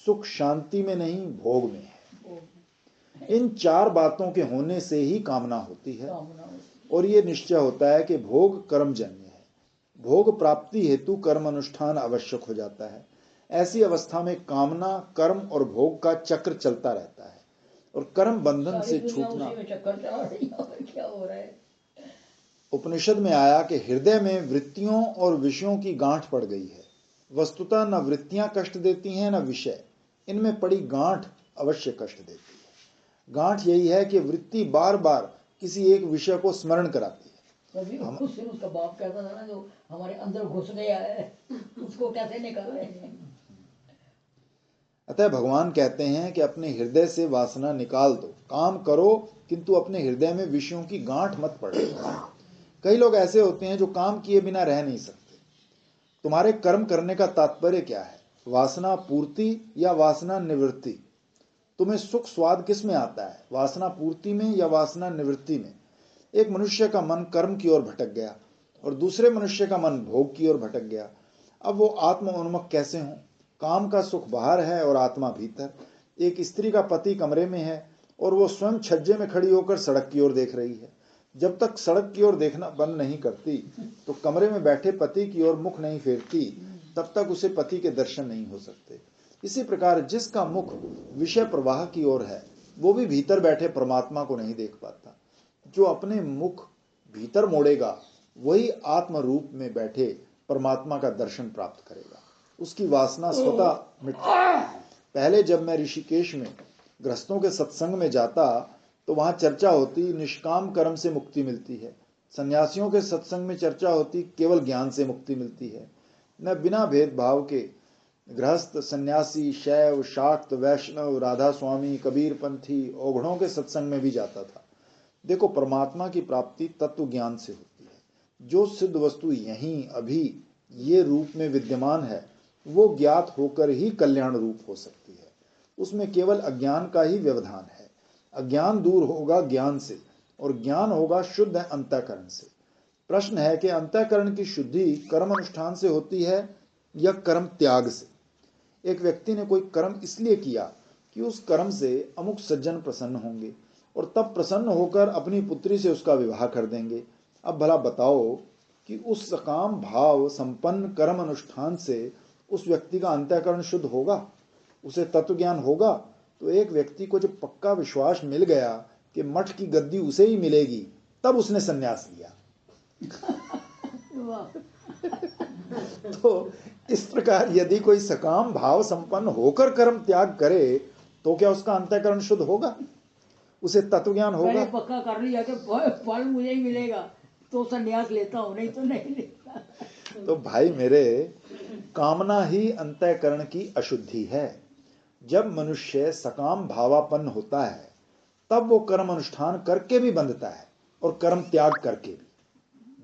सुख शांति में नहीं भोग में है। इन 4 बातों के होने से ही कामना होती है और ये निश्चय होता है कि भोग कर्मजन्य है। भोग प्राप्ति हेतु कर्म अनुष्ठान आवश्यक हो जाता है। ऐसी अवस्था में कामना कर्म और भोग का चक्र चलता रहता है और कर्म बंधन से छूटना। क्या हो रहा है? उपनिषद में आया कि हृदय में वृत्तियों और विषयों की गांठ पड़ गई है। वस्तुतः न वृत्तियां कष्ट देती हैं न विषय, इनमें पड़ी गांठ अवश्य कष्ट देती है। गांठ यही है कि वृत्ति बार बार किसी एक विषय को स्मरण कराती है। तभी उस दिन उसका बाप कहता था ना, जो हमारे अंदर घुस गया है उसको कैसे निकाले। अतः भगवान कहते हैं कि अपने हृदय से वासना निकाल दो, काम करो किंतु अपने हृदय में विषयों की गांठ मत पड़े। कई लोग ऐसे होते हैं जो काम किए बिना रह नहीं सकते। तुम्हारे कर्म करने का तात्पर्य क्या है? वासना पूर्ति या वासना निवृत्ति? तुम्हें सुख स्वाद किस में आता है, वासना पूर्ति में या वासना निवृत्ति में? एक मनुष्य का मन कर्म की ओर भटक गया और दूसरे मनुष्य का मन भोग की ओर भटक गया। अब वो आत्म उन्मुख कैसे हों? काम का सुख बाहर है और आत्मा भीतर। एक स्त्री का पति कमरे में है और वो स्वयं छज्जे में खड़ी होकर सड़क की ओर देख रही है। जब तक सड़क की ओर देखना बंद नहीं करती तो कमरे में बैठे पति की ओर मुख नहीं फेरती, तब तक उसे पति के दर्शन नहीं हो सकते। इसी प्रकार जिसका मुख विषय प्रवाह की ओर है वो भी भीतर बैठे परमात्मा को नहीं देख पाता। जो अपने मुख भीतर मोड़ेगा वही आत्म रूप में बैठे परमात्मा का दर्शन प्राप्त करेगा। उसकी वासना स्वतः मिट। पहले जब मैं ऋषिकेश में गृहस्थों के सत्संग में जाता तो वहां चर्चा होती निष्काम कर्म से मुक्ति मिलती है। सन्यासियों के सत्संग में चर्चा होती केवल ज्ञान से मुक्ति मिलती है। मैं बिना भेदभाव के गृहस्थ सन्यासी शैव शाक्त वैष्णव राधा स्वामी कबीर पंथी औघड़ों के सत्संग में भी जाता था। देखो, परमात्मा की प्राप्ति तत्व ज्ञान से होती है। जो सिद्ध वस्तु यहीं अभी ये रूप में विद्यमान है वो ज्ञात होकर ही कल्याण रूप हो सकती है। उसमें केवल अज्ञान का ही व्यवधान है। अज्ञान दूर होगा ज्ञान से और ज्ञान होगा शुद्ध अंतःकरण से। प्रश्न है कि अंतःकरण की शुद्धि कर्म अनुष्ठान से होती है या कर्म त्याग से? एक व्यक्ति ने कोई कर्म इसलिए किया कि उस कर्म से अमुक सज्जन प्रसन्न होंगे और तब प्रसन्न होकर अपनी पुत्री से उसका विवाह कर देंगे। अब भला बताओ कि उस सकाम भाव संपन्न कर्म अनुष्ठान से उस व्यक्ति का अंतःकरण शुद्ध होगा, उसे तत्व ज्ञान होगा? तो एक व्यक्ति को जब पक्का विश्वास मिल गया कि मठ की गद्दी उसे ही मिलेगी तब उसने संन्यास लिया। तो इस प्रकार यदि कोई सकाम भाव संपन्न होकर कर्म त्याग करे तो क्या उसका अंतःकरण शुद्ध होगा, उसे तत्व ज्ञान होगा? पक्का कर लिया कि फल मुझे ही मिलेगा तो संन्यास लेता हूं, नहीं तो नहीं लेता। तो भाई मेरे, कामना ही अंतःकरण की अशुद्धि है। जब मनुष्य सकाम भावापन्न होता है तब वो कर्म अनुष्ठान करके भी बंधता है और कर्म त्याग करके भी।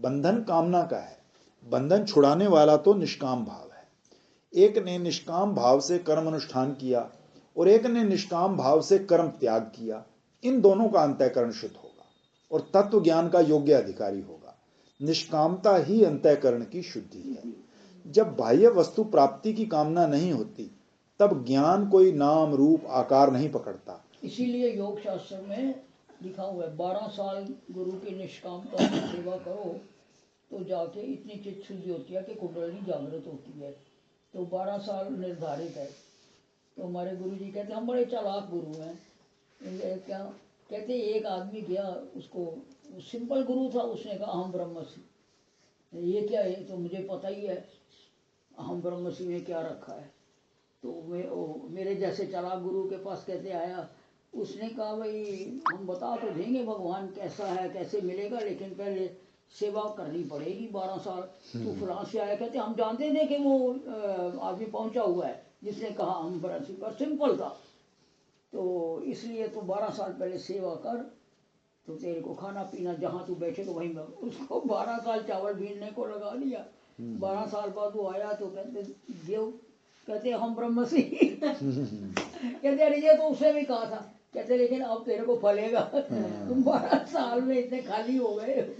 बंधन कामना का है, बंधन छुड़ाने वाला तो निष्काम भाव है। एक ने निष्काम भाव से कर्म अनुष्ठान किया और एक ने निष्काम भाव से कर्म त्याग किया। इन दोनों का अंतःकरण शुद्ध होगा और तत्व ज्ञान का योग्य अधिकारी होगा। निष्कामता ही अंतःकरण की शुद्धि है। जब बाह्य वस्तु प्राप्ति की कामना नहीं होती तब ज्ञान कोई नाम रूप आकार नहीं पकड़ता। इसीलिए योग शास्त्र में लिखा हुआ है 12 साल गुरु की निष्कामता से सेवा करो तो जाके इतनी चित्त शुद्धि होती है कि कुंडली जागृत होती है। तो 12 साल निर्धारित है। तो हमारे गुरु जी कहते हम बड़े चालाक गुरु हैं। क्या कहते एक आदमी गया, उसको सिंपल गुरु था, उसने कहा अहम ब्रह्मस्मि। ये क्या है? तो मुझे पता ही है अहम ब्रह्मस्मि में क्या रखा है। तो मेरे जैसे चालाक गुरु के पास कैसे आया? उसने कहा भाई हम बता तो देंगे भगवान कैसा है, कैसे मिलेगा, लेकिन पहले सेवा करनी पड़ेगी 12 साल। तू फलां से आया। कहते हम जानते थे कि वो आदमी पहुंचा हुआ है जिसने कहा हम ब्रह्मस्मि, पर सिंपल था। तो इसलिए तो 12 साल पहले सेवा कर, तो तेरे को खाना पीना जहाँ तू बैठे तो वहीं में। उसको 12 साल चावल बीनने को लगा दिया। 12 साल बाद वो आया तो कहते देव, कहते हम ब्रह्मस्मि। कहते अरे ये तो उसने भी कहा था। कहते लेकिन अब तेरे को फलेगा, तुम 12 साल में इतने खाली हो गए।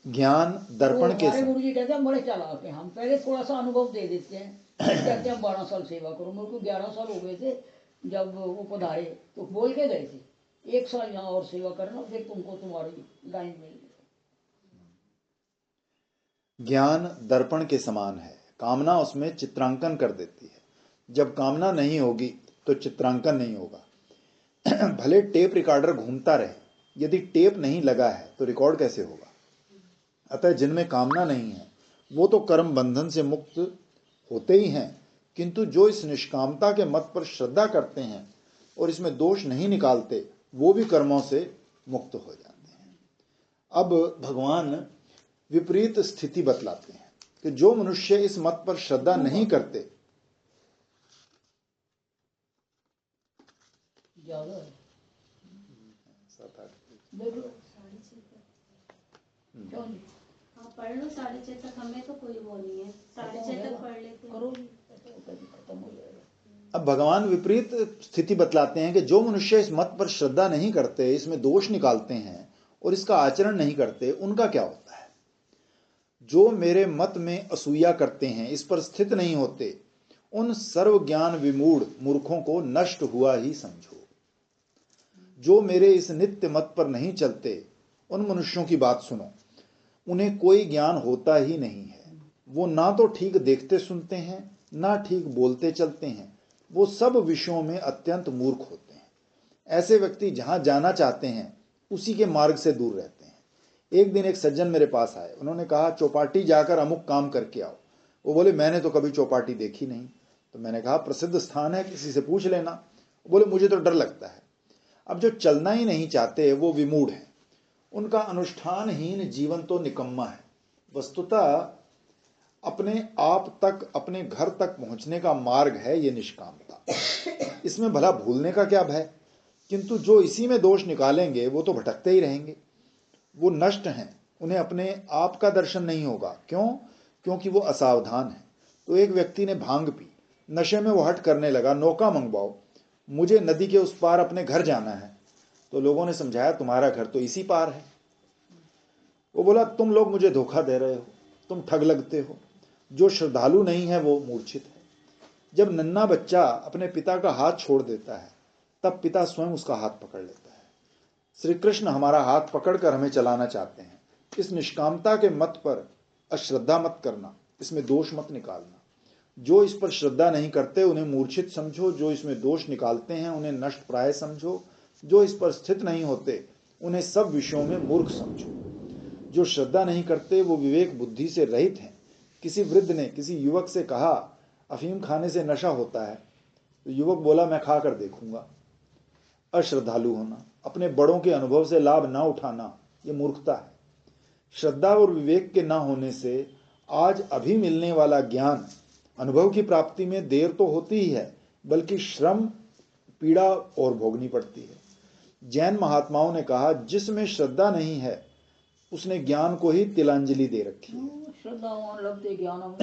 ज्ञान दर्पण के हमारे गुरु जी कहते हैं हम बड़े चालाक हैं, हम पहले थोड़ा सा अनुभव दे देते हैं। कहते हैं 12 साल सेवा करो। मेरे को 11 साल हो गए थे जब वो पधारे, तो बोल के गए थे 1 साल यहाँ और सेवा करना, फिर तुमको तुम्हारी लाइन मिल गई। ज्ञान दर्पण के समान है। कामना उसमें चित्रांकन कर देती है। जब कामना नहीं होगी तो चित्रांकन नहीं होगा। भले टेप रिकॉर्डर घूमता रहे, यदि टेप नहीं लगा है तो रिकॉर्ड कैसे होगा? अतः जिनमें कामना नहीं है वो तो कर्म बंधन से मुक्त होते ही हैं, किंतु जो इस निष्कामता के मत पर श्रद्धा करते हैं और इसमें दोष नहीं निकालते वो भी कर्मों से मुक्त हो जाते हैं। अब भगवान विपरीत स्थिति बतलाते हैं कि जो मनुष्य इस मत पर श्रद्धा नहीं करते, पढ़ लो 6:30 तक, हमें तो कोई वो नहीं है, 6:30 तक पढ़ लेते हैं। अब भगवान विपरीत स्थिति बतलाते हैं कि जो मनुष्य इस मत पर श्रद्धा नहीं करते, इसमें दोष निकालते हैं और इसका आचरण नहीं करते, उनका क्या होता है? जो मेरे मत में असूया करते हैं, इस पर स्थित नहीं होते, उन सर्व ज्ञान विमूढ़ मूर्खों को नष्ट हुआ ही समझो। जो मेरे इस नित्य मत पर नहीं चलते, उन मनुष्यों की बात सुनो, उन्हें कोई ज्ञान होता ही नहीं है। वो ना तो ठीक देखते सुनते हैं, ना ठीक बोलते चलते हैं। वो सब विषयों में अत्यंत मूर्ख होते हैं। ऐसे व्यक्ति जहां जाना चाहते हैं उसी के मार्ग से दूर रहते हैं। एक दिन एक सज्जन मेरे पास आए। उन्होंने कहा चौपाटी जाकर अमुक काम करके आओ। वो बोले मैंने तो कभी चौपाटी देखी नहीं। तो मैंने कहा प्रसिद्ध स्थान है, किसी से पूछ लेना। वो बोले मुझे तो डर लगता है। अब जो चलना ही नहीं चाहते वो विमूढ़ हैं। उनका अनुष्ठानहीन जीवन तो निकम्मा है। वस्तुतः अपने आप तक, अपने घर तक पहुंचने का मार्ग है ये निष्कामता। इसमें भला भूलने का क्या भय? किंतु जो इसी में दोष निकालेंगे वो तो भटकते ही रहेंगे। वो नष्ट हैं, उन्हें अपने आप का दर्शन नहीं होगा। क्यों? क्योंकि वो असावधान है। तो एक व्यक्ति ने भांग पी, नशे में वो हट करने लगा, नौका मंगवाओ, मुझे नदी के उस पार अपने घर जाना है। तो लोगों ने समझाया तुम्हारा घर तो इसी पार है। वो बोला तुम लोग मुझे धोखा दे रहे हो, तुम ठग लगते हो। जो श्रद्धालु नहीं है वो मूर्छित है। जब नन्हा बच्चा अपने पिता का हाथ छोड़ देता है तब पिता स्वयं उसका हाथ पकड़ लेता है। श्री कृष्ण हमारा हाथ पकड़कर हमें चलाना चाहते हैं। इस निष्कामता के मत पर अश्रद्धा मत करना, इसमें दोष मत निकालना। जो इस पर श्रद्धा नहीं करते उन्हें मूर्छित समझो, जो इसमें दोष निकालते हैं उन्हें नष्ट प्राय समझो, जो इस पर स्थित नहीं होते उन्हें सब विषयों में मूर्ख समझो। जो श्रद्धा नहीं करते वो विवेक बुद्धि से रहित हैं। किसी वृद्ध ने किसी युवक से कहा अफीम खाने से नशा होता है, तो युवक बोला मैं खा कर देखूंगा। अश्रद्धालु होना, अपने बड़ों के अनुभव से लाभ ना उठाना, ये मूर्खता है। श्रद्धा और विवेक के ना होने से आज अभी मिलने वाला ज्ञान, अनुभव की प्राप्ति में देर तो होती ही है, बल्कि श्रम, पीड़ा और भोगनी पड़ती है। जैन महात्माओं ने कहा जिसमें श्रद्धा नहीं है उसने ज्ञान को ही तिलांजलि दे रखी है। श्रद्धावान लभते ज्ञानम।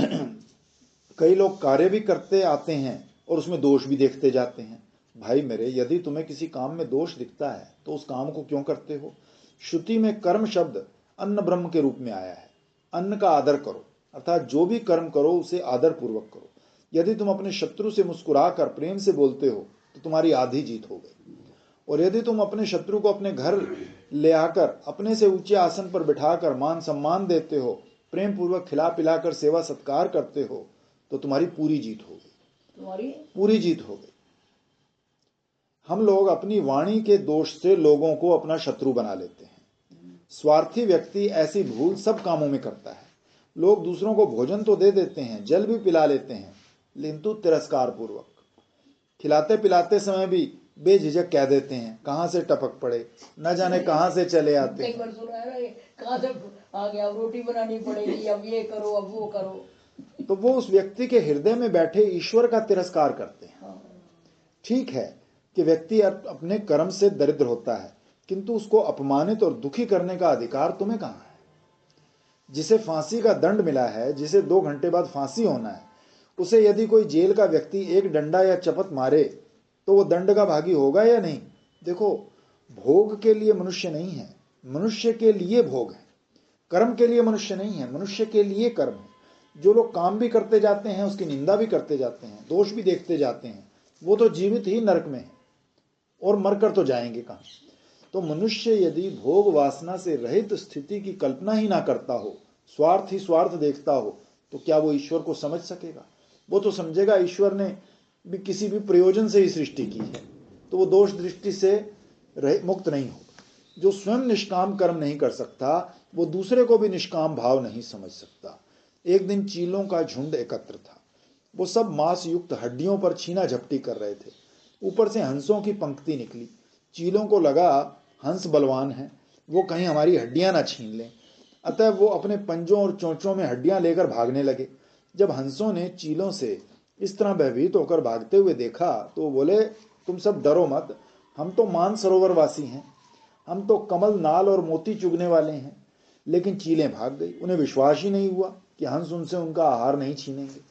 कई लोग कार्य भी करते आते हैं और उसमें दोष भी देखते जाते हैं। भाई मेरे, यदि तुम्हें किसी काम में दोष दिखता है तो उस काम को क्यों करते हो? श्रुति में कर्म शब्द अन्न ब्रह्म के रूप में आया है। अन्न का आदर करो, अर्थात जो भी कर्म करो उसे आदर पूर्वक करो। यदि तुम अपने शत्रु से मुस्कुरा कर प्रेम से बोलते हो तो तुम्हारी आधी जीत हो गई। और यदि तुम अपने शत्रु को अपने घर ले आकर अपने से ऊंचे आसन पर बिठाकर मान सम्मान देते हो, प्रेम पूर्वक खिला पिलाकर सेवा सत्कार करते हो, तो तुम्हारी पूरी जीत हो गई। तुम्हारी पूरी जीत हो गई। हम लोग अपनी वाणी के दोष से लोगों को अपना शत्रु बना लेते हैं। स्वार्थी व्यक्ति ऐसी भूल सब कामों में करता है। लोग दूसरों को भोजन तो दे देते हैं, जल भी पिला लेते हैं, किंतु तिरस्कार पूर्वक। खिलाते पिलाते समय भी बेझिझक कह देते हैं, कहां से टपक पड़े, न जाने कहां से चले आते हैं। एक बार सुना है ना, कहां से आ गया, अब रोटी बनानी पड़ेगी, अब ये करो, अब वो करो। तो वो उस व्यक्ति के हृदय में बैठे ईश्वर का तिरस्कार करते हैं। हाँ। ठीक है कि व्यक्ति अपने कर्म से दरिद्र होता है, किंतु उसको अपमानित और दुखी करने का अधिकार तुम्हें कहां है? जिसे फांसी का दंड मिला है, जिसे 2 घंटे बाद फांसी होना है, उसे यदि कोई जेल का व्यक्ति एक डंडा या चपत मारे तो वो दंड का भागी होगा या नहीं? देखो, भोग के लिए मनुष्य नहीं है, मनुष्य के लिए भोग है। कर्म के लिए मनुष्य नहीं है, मनुष्य के लिए कर्म है। जो लोग काम भी करते जाते हैं, उसकी निंदा भी करते जाते हैं, दोष भी देखते जाते हैं, वो तो जीवित ही नरक में है और मरकर तो जाएंगे कहां? तो मनुष्य यदि भोग वासना से रहित स्थिति की कल्पना ही ना करता हो, स्वार्थ ही स्वार्थ देखता हो, तो क्या वो ईश्वर को समझ सकेगा? वो तो समझेगा ईश्वर ने भी किसी भी प्रयोजन से ही सृष्टि की है, तो वो दोष दृष्टि से मुक्त नहीं होगा। जो स्वयं निष्काम कर्म नहीं कर सकता, वो दूसरे को भी निष्काम भाव नहीं समझ सकता। एक दिन चीलों का झुंड एकत्र था। वो सब मांस युक्त हड्डियों पर छीना झपटी कर रहे थे। ऊपर से हंसों की पंक्ति निकली। चीलों को लगा हंस बलवान है, वो कहीं हमारी हड्डियां ना छीन लें। अतः वो अपने पंजों और चोंचों में हड्डियां लेकर भागने लगे। जब हंसों ने चीलों से इस तरह भयभीत होकर भागते हुए देखा तो वो बोले, तुम सब डरो मत, हम तो मानसरोवर वासी हैं, हम तो कमल नाल और मोती चुगने वाले हैं। लेकिन चीलें भाग गई। उन्हें विश्वास ही नहीं हुआ कि हंस उनसे उनका आहार नहीं छीनेंगे।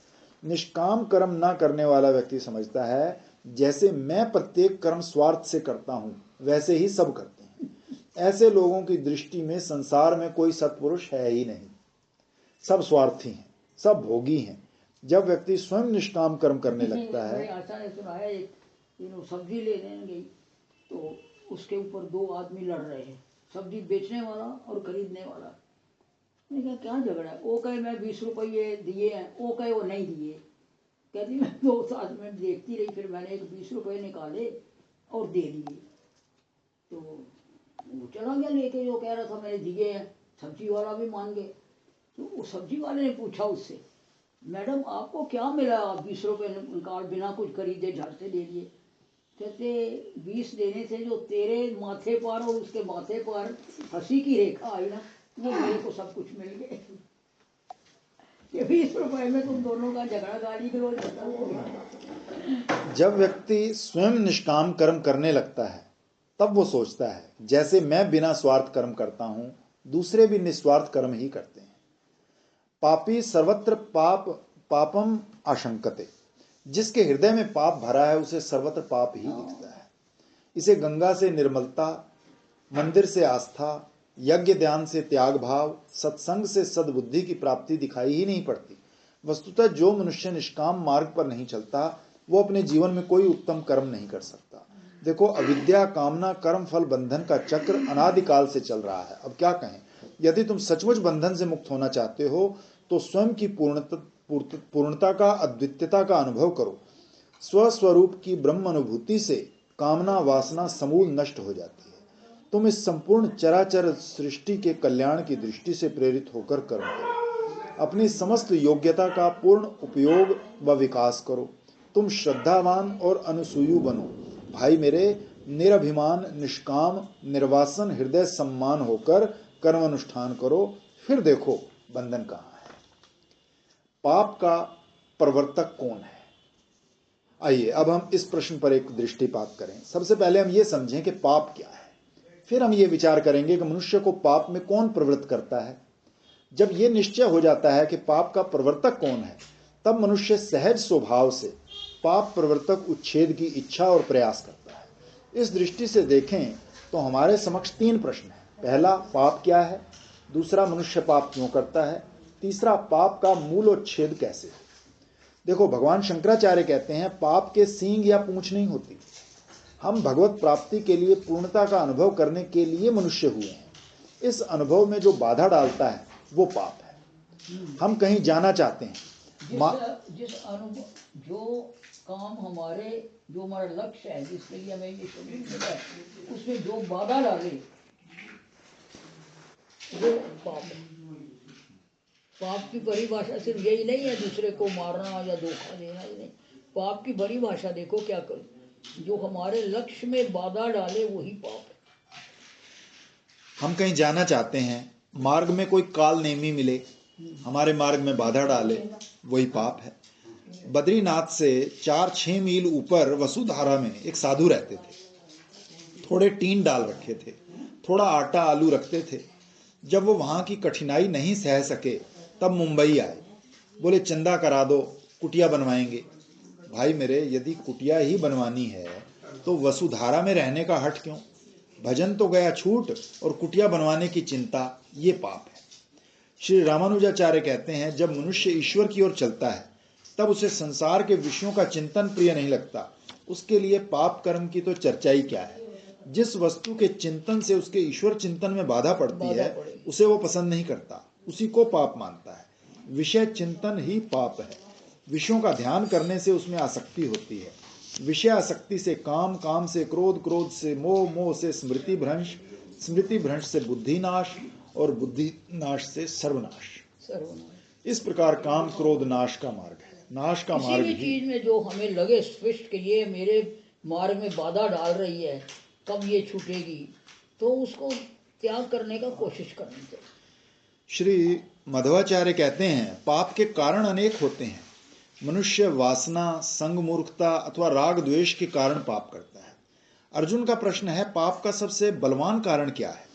निष्काम कर्म ना करने वाला व्यक्ति समझता है जैसे मैं प्रत्येक कर्म स्वार्थ से करता हूं, वैसे ही सब करते हैं। ऐसे लोगों की दृष्टि में संसार में कोई सत्पुरुष है ही नहीं। सब स्वार्थी हैं, सब भोगी हैं। जब व्यक्ति स्वयं निष्काम कर्म करने लगता है। आशा ने सुना है, एक सब्जी लेने गई तो उसके ऊपर 2 आदमी लड़ रहे हैं, सब्जी बेचने वाला और खरीदने वाला। मैंने कहा क्या झगड़ा है? वो कहे मैं 20 रुपये दिए हैं, वो कहे वो नहीं दिए। कहती मैं 2 साल में देखती रही, फिर मैंने एक 20 रुपये निकाले और दे दिए। तो वो चला गया लेके, जो कह रहा था मैंने दिए हैं। सब्जी वाला भी मान गए। तो उस सब्जी वाले ने पूछा उससे, मैडम आपको क्या मिला, 20 रुपये निकाल बिना कुछ खरीदे झट से दे दिए? कहते 20 देने से जो तेरे माथे पर और उसके माथे पर हंसी की रेखा आई ना, वो मेरे को सब कुछ मिल गए। ये 20 रुपए में तुम दोनों का झगड़ा गाली गलौज खत्म हो गया। जब व्यक्ति स्वयं निष्काम कर्म करने लगता है तब वो सोचता है जैसे मैं बिना स्वार्थ कर्म करता हूं, दूसरे भी निस्वार्थ कर्म ही करते हैं। पापी सर्वत्र पापम आशंकते। जिसके हृदय में पाप भरा है उसे सर्वत्र पाप ही दिखता है। इसे गंगा से निर्मलता, मंदिर से आस्था, यज्ञ ध्यान से त्याग भाव, सत्संग से सद्बुद्धि की प्राप्ति दिखाई ही नहीं पड़ती। वस्तुतः जो मनुष्य निष्काम मार्ग पर नहीं चलता वो अपने जीवन में कोई उत्तम कर्म नहीं कर सकता। देखो, अविद्या कामना कर्म फल बंधन का चक्र अनादिकाल से चल रहा है। अब क्या कहें, यदि तुम सचमुच बंधन से मुक्त होना चाहते हो तो स्वयं की पूर्णता का, अद्वितीयता का अनुभव करो। स्वस्वरूप की ब्रह्म अनुभूति से कामना वासना समूल नष्ट हो जाती है। तुम इस संपूर्ण चराचर सृष्टि के कल्याण की दृष्टि से प्रेरित होकर कर्म करो। अपनी समस्त योग्यता का पूर्ण उपयोग व विकास करो। तुम श्रद्धावान और अनुसूयु बनो। भाई मेरे, निरभिमान, निष्काम, निर्वासन हृदय सम्मान होकर कर्म अनुष्ठान करो, फिर देखो बंधन कहाँ है। पाप का प्रवर्तक कौन है? आइए अब हम इस प्रश्न पर एक दृष्टिपात करें। सबसे पहले हम ये समझें कि पाप क्या है, फिर हम ये विचार करेंगे कि मनुष्य को पाप में कौन प्रवृत्त करता है। जब यह निश्चय हो जाता है कि पाप का प्रवर्तक कौन है, तब मनुष्य सहज स्वभाव से पाप प्रवर्तक उच्छेद की इच्छा और प्रयास करता है। इस दृष्टि से देखें तो हमारे समक्ष 3 प्रश्न हैं। पहला, पाप क्या है? दूसरा, मनुष्य पाप क्यों करता है? तीसरा, पाप का मूलोच्छेद कैसे? देखो, भगवान शंकराचार्य कहते हैं पाप के सींग या पूंछ नहीं होती। हम भगवत प्राप्ति के लिए पूर्णता का अनुभव करने के लिए मनुष्य हुए हैं। इस अनुभव में जो बाधा डालता है वो पाप है। हम कहीं जाना चाहते हैं, जिस अनुभव, जो काम हमारे, जो हमारा लक्ष्य है, जिसके लिए हमें ये शरीर मिला है, उसमें जो बाधा डाले वो पाप है। पाप की परिभाषा सिर्फ यही नहीं है दूसरे को मारना या धोखा देना ही नहीं। पाप की परिभाषा देखो क्या करो, जो हमारे लक्ष्य में बाधा डाले वही पाप है। हम कहीं जाना चाहते हैं, मार्ग में कोई काल नेमी मिले, हमारे मार्ग में बाधा डाले, वही पाप है। बद्रीनाथ से 4-6 मील ऊपर वसुधारा में एक साधु रहते थे। थोड़े टीन डाल रखे थे, थोड़ा आटा आलू रखते थे। जब वो वहां की कठिनाई नहीं सह सके तब मुंबई आए। बोले चंदा करा दो, कुटिया बनवाएंगे। भाई मेरे, यदि कुटिया ही बनवानी है तो वसुधारा में रहने का हट क्यों? भजन तो गया छूट और कुटिया बनवाने की चिंता, ये पाप है। श्री रामानुजाचार्य कहते हैं जब मनुष्य ईश्वर की ओर चलता है तब उसे संसार के विषयों का चिंतन प्रिय नहीं लगता। उसके लिए पाप कर्म की तो चर्चा ही क्या है। जिस वस्तु के चिंतन से उसके ईश्वर चिंतन में बाधा पड़ती है उसे वो पसंद नहीं करता, उसी को पाप मानता है। विषय चिंतन ही पाप है। विषयों का ध्यान करने से उसमें आसक्ति होती है। विषय आसक्ति से काम, काम से क्रोध, क्रोध से मोह, मोह से स्मृति भ्रंश, स्मृति भ्रंश से बुद्धि नाश और बुद्धि नाश से सर्वनाश। इस प्रकार काम क्रोध नाश का मार्ग है। नाश का मार्ग किसी भी चीज में जो हमें लगे स्पष्ट कि ये मेरे मार्ग में बाधा डाल रही है, कब ये छूटेगी, तो उसको त्याग करने का कोशिश करनी चाहिए। श्री मध्वाचार्य कहते हैं पाप के कारण अनेक होते हैं। मनुष्य वासना, संग, मूर्खता अथवा राग द्वेष के कारण पाप करता है। अर्जुन का प्रश्न है पाप का सबसे बलवान कारण क्या है?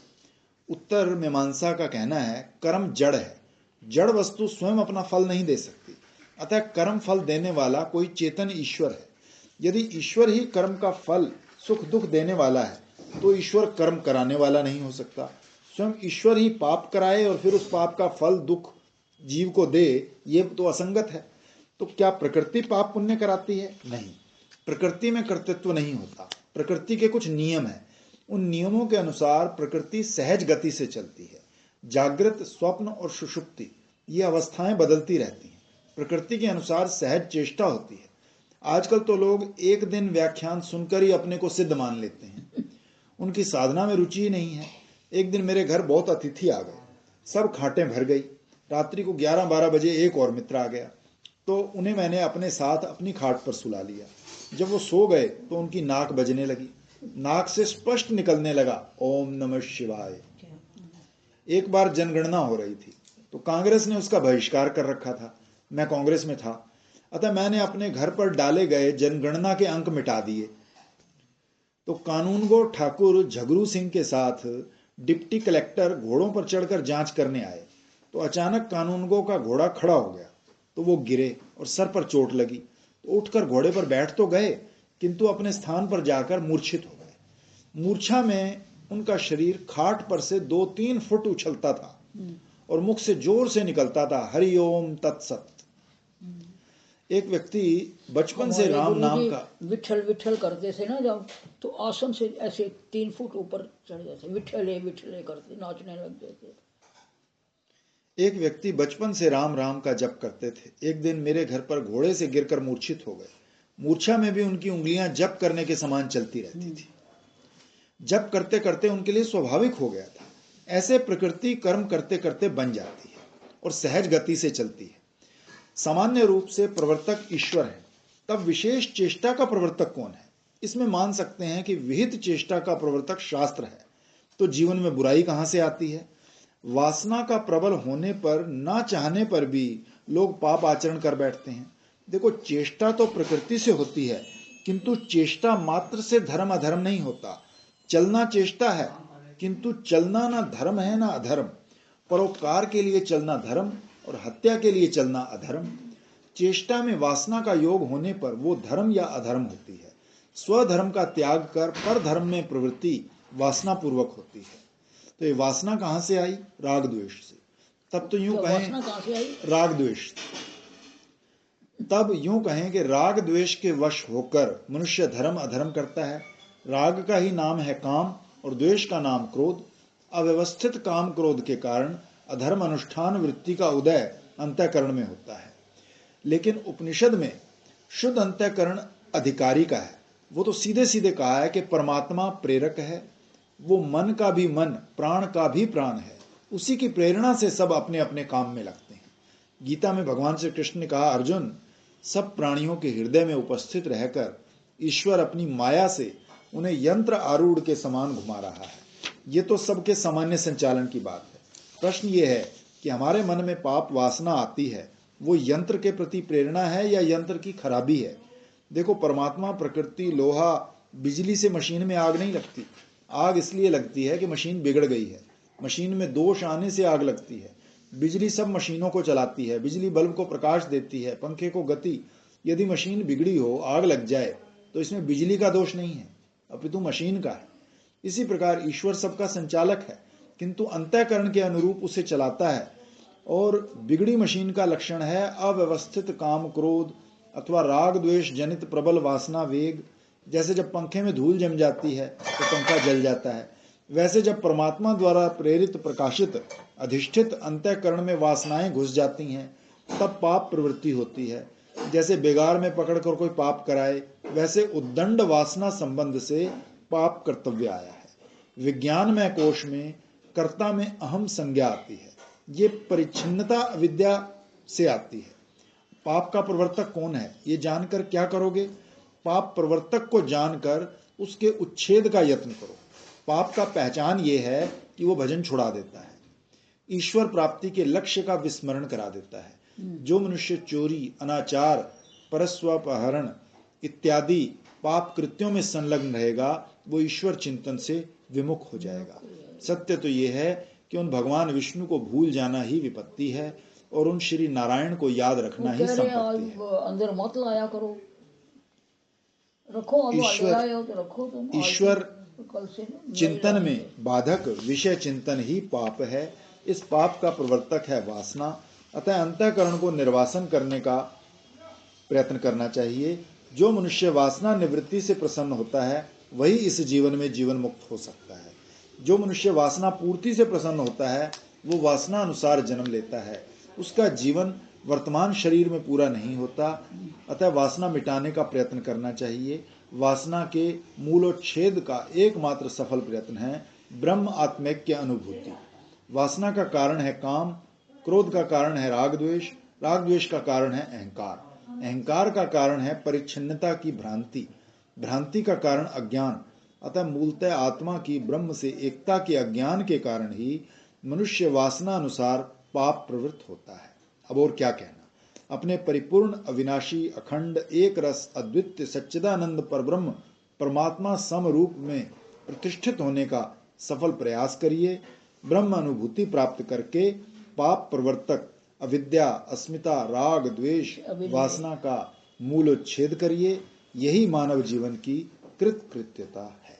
उत्तर मीमांसा का कहना है कर्म जड़ है। जड़ वस्तु स्वयं अपना फल नहीं दे सकती, अतः कर्म फल देने वाला कोई चेतन ईश्वर है। यदि ईश्वर ही कर्म का फल सुख दुख देने वाला है तो ईश्वर कर्म कराने वाला नहीं हो सकता। स्वयं ईश्वर ही पाप कराए और फिर उस पाप का फल दुख जीव को दे, ये तो असंगत है। तो क्या प्रकृति पाप पुण्य कराती है? नहीं, प्रकृति में कर्तृत्व नहीं होता। प्रकृति के कुछ नियम हैं, उन नियमों के अनुसार प्रकृति सहज गति से चलती है। जागृत, स्वप्न और सुषुप्ति ये अवस्थाएं बदलती रहती हैं। प्रकृति के अनुसार सहज चेष्टा होती है। आजकल तो लोग एक दिन व्याख्यान सुनकर ही अपने को सिद्ध मान लेते हैं, उनकी साधना में रुचि ही नहीं है। एक दिन मेरे घर बहुत अतिथि आ गए, सब खाटें भर गई। रात्रि को 11-12 बजे एक और मित्र आ गया, तो उन्हें मैंने अपने साथ अपनी खाट पर सुला लिया। जब वो सो गए तो उनकी नाक बजने लगी, नाक से स्पष्ट निकलने लगा ओम नमः शिवाय। एक बार जनगणना हो रही थी तो कांग्रेस ने उसका बहिष्कार कर रखा था। मैं कांग्रेस में था, अतः मैंने अपने घर पर डाले गए जनगणना के अंक मिटा दिए। तो कानूनगो ठाकुर झगरू सिंह के साथ डिप्टी कलेक्टर घोड़ों पर चढ़कर जांच करने आए। तो अचानक कानूनगो का घोड़ा खड़ा हो गया, तो वो गिरे और सर पर चोट लगी। तो उठकर घोड़े पर बैठ तो गए, किंतु अपने स्थान पर जाकर मूर्छित हो गए। मूर्छा में उनका शरीर खाट पर से 2-3 फुट उछलता था और मुख से जोर से निकलता था हरि ओम तत्सत। एक व्यक्ति बचपन से राम नाम का विठल विठल करते थे ना, जब तो आसन से ऐसे 3 फुट ऊपर चढ़ जाते, विठले विठले करते, नाचने लग जाते। एक व्यक्ति बचपन से राम राम का जप करते थे। एक दिन मेरे घर पर घोड़े से गिरकर मूर्छित हो गए। मूर्छा में भी उनकी उंगलियां जप करने के समान चलती रहती थी। जप करते करते उनके लिए स्वाभाविक हो गया था। ऐसे प्रकृति कर्म करते करते बन जाती है और सहज गति से चलती है। सामान्य रूप से प्रवर्तक ईश्वर है, तब विशेष चेष्टा का प्रवर्तक कौन है? इसमें मान सकते हैं कि विहित चेष्टा का प्रवर्तक शास्त्र है, तो जीवन में बुराई कहां से आती है? वासना का प्रबल होने पर, ना चाहने पर भी लोग पाप आचरण कर बैठते हैं। देखो, चेष्टा तो प्रकृति से होती है, किंतु चेष्टा मात्र से धर्म अधर्म नहीं होता। चलना चेष्टा है, किंतु चलना ना धर्म है ना अधर्म। परोपकार के लिए चलना धर्म और हत्या के लिए चलना अधर्म। चेष्टा में वासना का योग होने पर वो धर्म या अधर्म होती है। स्वधर्म का त्याग कर पर धर्म में प्रवृत्ति वासना पूर्वक होती है। तो ये वासना कहाँ से आई? राग द्वेष से। तब तो यूं कहें वासना कहाँ से आई? राग द्वेष। तब यूं कहें कि राग द्वेष के वश होकर मनुष्य धर्म अधर्म करता है। राग का ही नाम है काम और द्वेष का नाम क्रोध। अव्यवस्थित काम क्रोध के कारण अधर्म अनुष्ठान वृत्ति का उदय अंतःकरण में होता है। लेकिन उपनिषद में शुद्ध अंतःकरण अधिकारी का है। वो तो सीधे सीधे कहा है कि परमात्मा प्रेरक है, वो मन का भी मन, प्राण का भी प्राण है, उसी की प्रेरणा से सब अपने अपने काम में लगते हैं। गीता में भगवान श्री कृष्ण ने कहा, अर्जुन, सब प्राणियों के हृदय में उपस्थित रहकर ईश्वर अपनी माया से उन्हें यंत्र आरूढ़ के समान घुमा रहा है। ये तो सबके सामान्य संचालन की बात है। प्रश्न ये है कि हमारे मन में पाप वासना आती है, वो यंत्र के प्रति प्रेरणा है या यंत्र की खराबी है? देखो, परमात्मा, प्रकृति, लोहा, बिजली से मशीन में आग नहीं लगती। आग इसलिए लगती है कि मशीन बिगड़ गई है, मशीन में दोष आने से आग लगती है। बिजली सब मशीनों को चलाती है, बिजली बल्ब को प्रकाश देती है, पंखे को गति। यदि मशीन बिगड़ी हो, आग लग जाए, तो इसमें बिजली का दोष नहीं है, अपितु मशीन का है। इसी प्रकार ईश्वर सबका संचालक है, किंतु अंतःकरण के अनुरूप उसे चलाता है। और बिगड़ी मशीन का लक्षण है अव्यवस्थित काम क्रोध अथवा राग द्वेष जनित प्रबल वासना वेग। जैसे जब पंखे में धूल जम जाती है तो पंखा जल जाता है, वैसे जब परमात्मा द्वारा प्रेरित प्रकाशित अधिष्ठित अंतःकरण में वासनाएं घुस जाती हैं तब पाप प्रवृत्ति होती है। जैसे बेगार में पकड़कर कोई पाप कराए, वैसे उद्दंड वासना संबंध से पाप कर्तव्य आया है। विज्ञानमय कोश में कर्ता में अहम संज्ञा आती है। ये परिच्छिन्नता अविद्या से आती है। पाप का प्रवर्तक कौन है ये जानकर क्या करोगे? पाप प्रवर्तक को जानकर उसके उच्छेद का यत्न करो। पाप का पहचान ये है कि वो भजन छुड़ा देता है, ईश्वर प्राप्ति के लक्ष्य का विस्मरण करा देता है। जो मनुष्य चोरी, अनाचार, परस्वापहरण इत्यादि पाप कृत्यों में संलग्न रहेगा वो ईश्वर चिंतन से विमुख हो जाएगा। सत्य तो ये है कि उन भगवान विष्णु को भूल जाना ही विपत्ति है और उन श्री नारायण को याद रखना ही संपत्ति है। अंदर मत लाया करो, रखो। ईश्वर चिंतन में बाधक विषय चिंतन ही पाप है। इस पाप का प्रवर्तक है वासना। अतः अंतःकरण को निर्वासन करने का प्रयत्न करना चाहिए। जो मनुष्य वासना निवृत्ति से प्रसन्न होता है वही इस जीवन में जीवन मुक्त हो सकता है। जो मनुष्य वासना पूर्ति से प्रसन्न होता है वो वासना अनुसार जन्म लेता है, उसका जीवन वर्तमान शरीर में पूरा नहीं होता। अतः वासना मिटाने का प्रयत्न करना चाहिए। वासना के मूलोच्छेद का एकमात्र सफल प्रयत्न है ब्रह्म आत्मैक्य अनुभूति। वासना का कारण है काम, क्रोध का कारण है राग द्वेष, राग द्वेष का कारण है अहंकार, अहंकार का कारण है परिच्छिन्नता की भ्रांति, भ्रांति का कारण अज्ञान। अतः मूलतः आत्मा की ब्रह्म से एकता के अज्ञान के कारण ही मनुष्य वासना अनुसार पाप प्रवृत्त होता है। अब और क्या कहना। अपने परिपूर्ण अविनाशी अखंड एक रस अद्वितीय सच्चिदानंद परब्रह्म परमात्मा समरूप में प्रतिष्ठित होने का सफल प्रयास करिए। ब्रह्म अनुभूति प्राप्त करके पाप प्रवर्तक अविद्या, अस्मिता, राग, द्वेष, वासना का मूलोच्छेद करिए। यही मानव जीवन की कृतकृत्यता है।